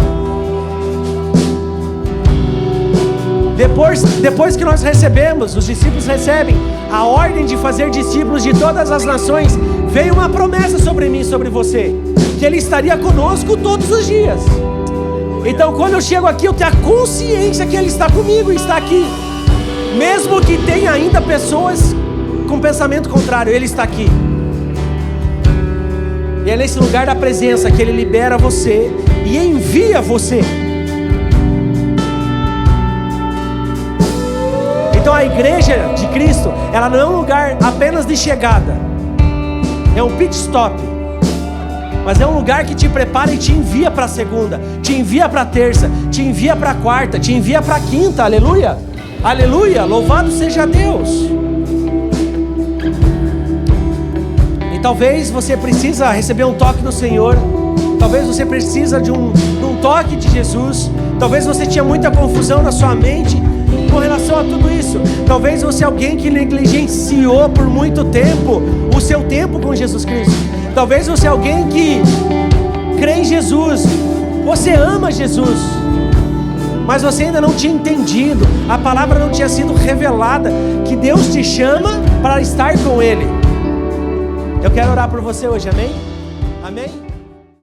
Depois que nós recebemos, os discípulos recebem a ordem de fazer discípulos de todas as nações, veio uma promessa sobre mim e sobre você, que Ele estaria conosco todos os dias. Então quando eu chego aqui, eu tenho a consciência que Ele está comigo e está aqui, mesmo que tenha ainda pessoas com pensamento contrário, Ele está aqui. E é nesse lugar da presença que Ele libera você e envia você. Então a igreja de Cristo, ela não é um lugar apenas de chegada, é um pit stop, mas é um lugar que te prepara e te envia para a segunda, te envia para a terça, te envia para a quarta, te envia para a quinta. Aleluia, aleluia, louvado seja Deus. E talvez você precisa receber um toque do Senhor, talvez você precisa de um toque de Jesus, talvez você tinha muita confusão na sua mente com relação a tudo isso. Talvez você é alguém que negligenciou por muito tempo o seu tempo com Jesus Cristo. Talvez você é alguém que crê em Jesus, você ama Jesus, mas você ainda não tinha entendido, a palavra não tinha sido revelada, que Deus te chama para estar com Ele. Eu quero orar por você hoje, amém? Amém?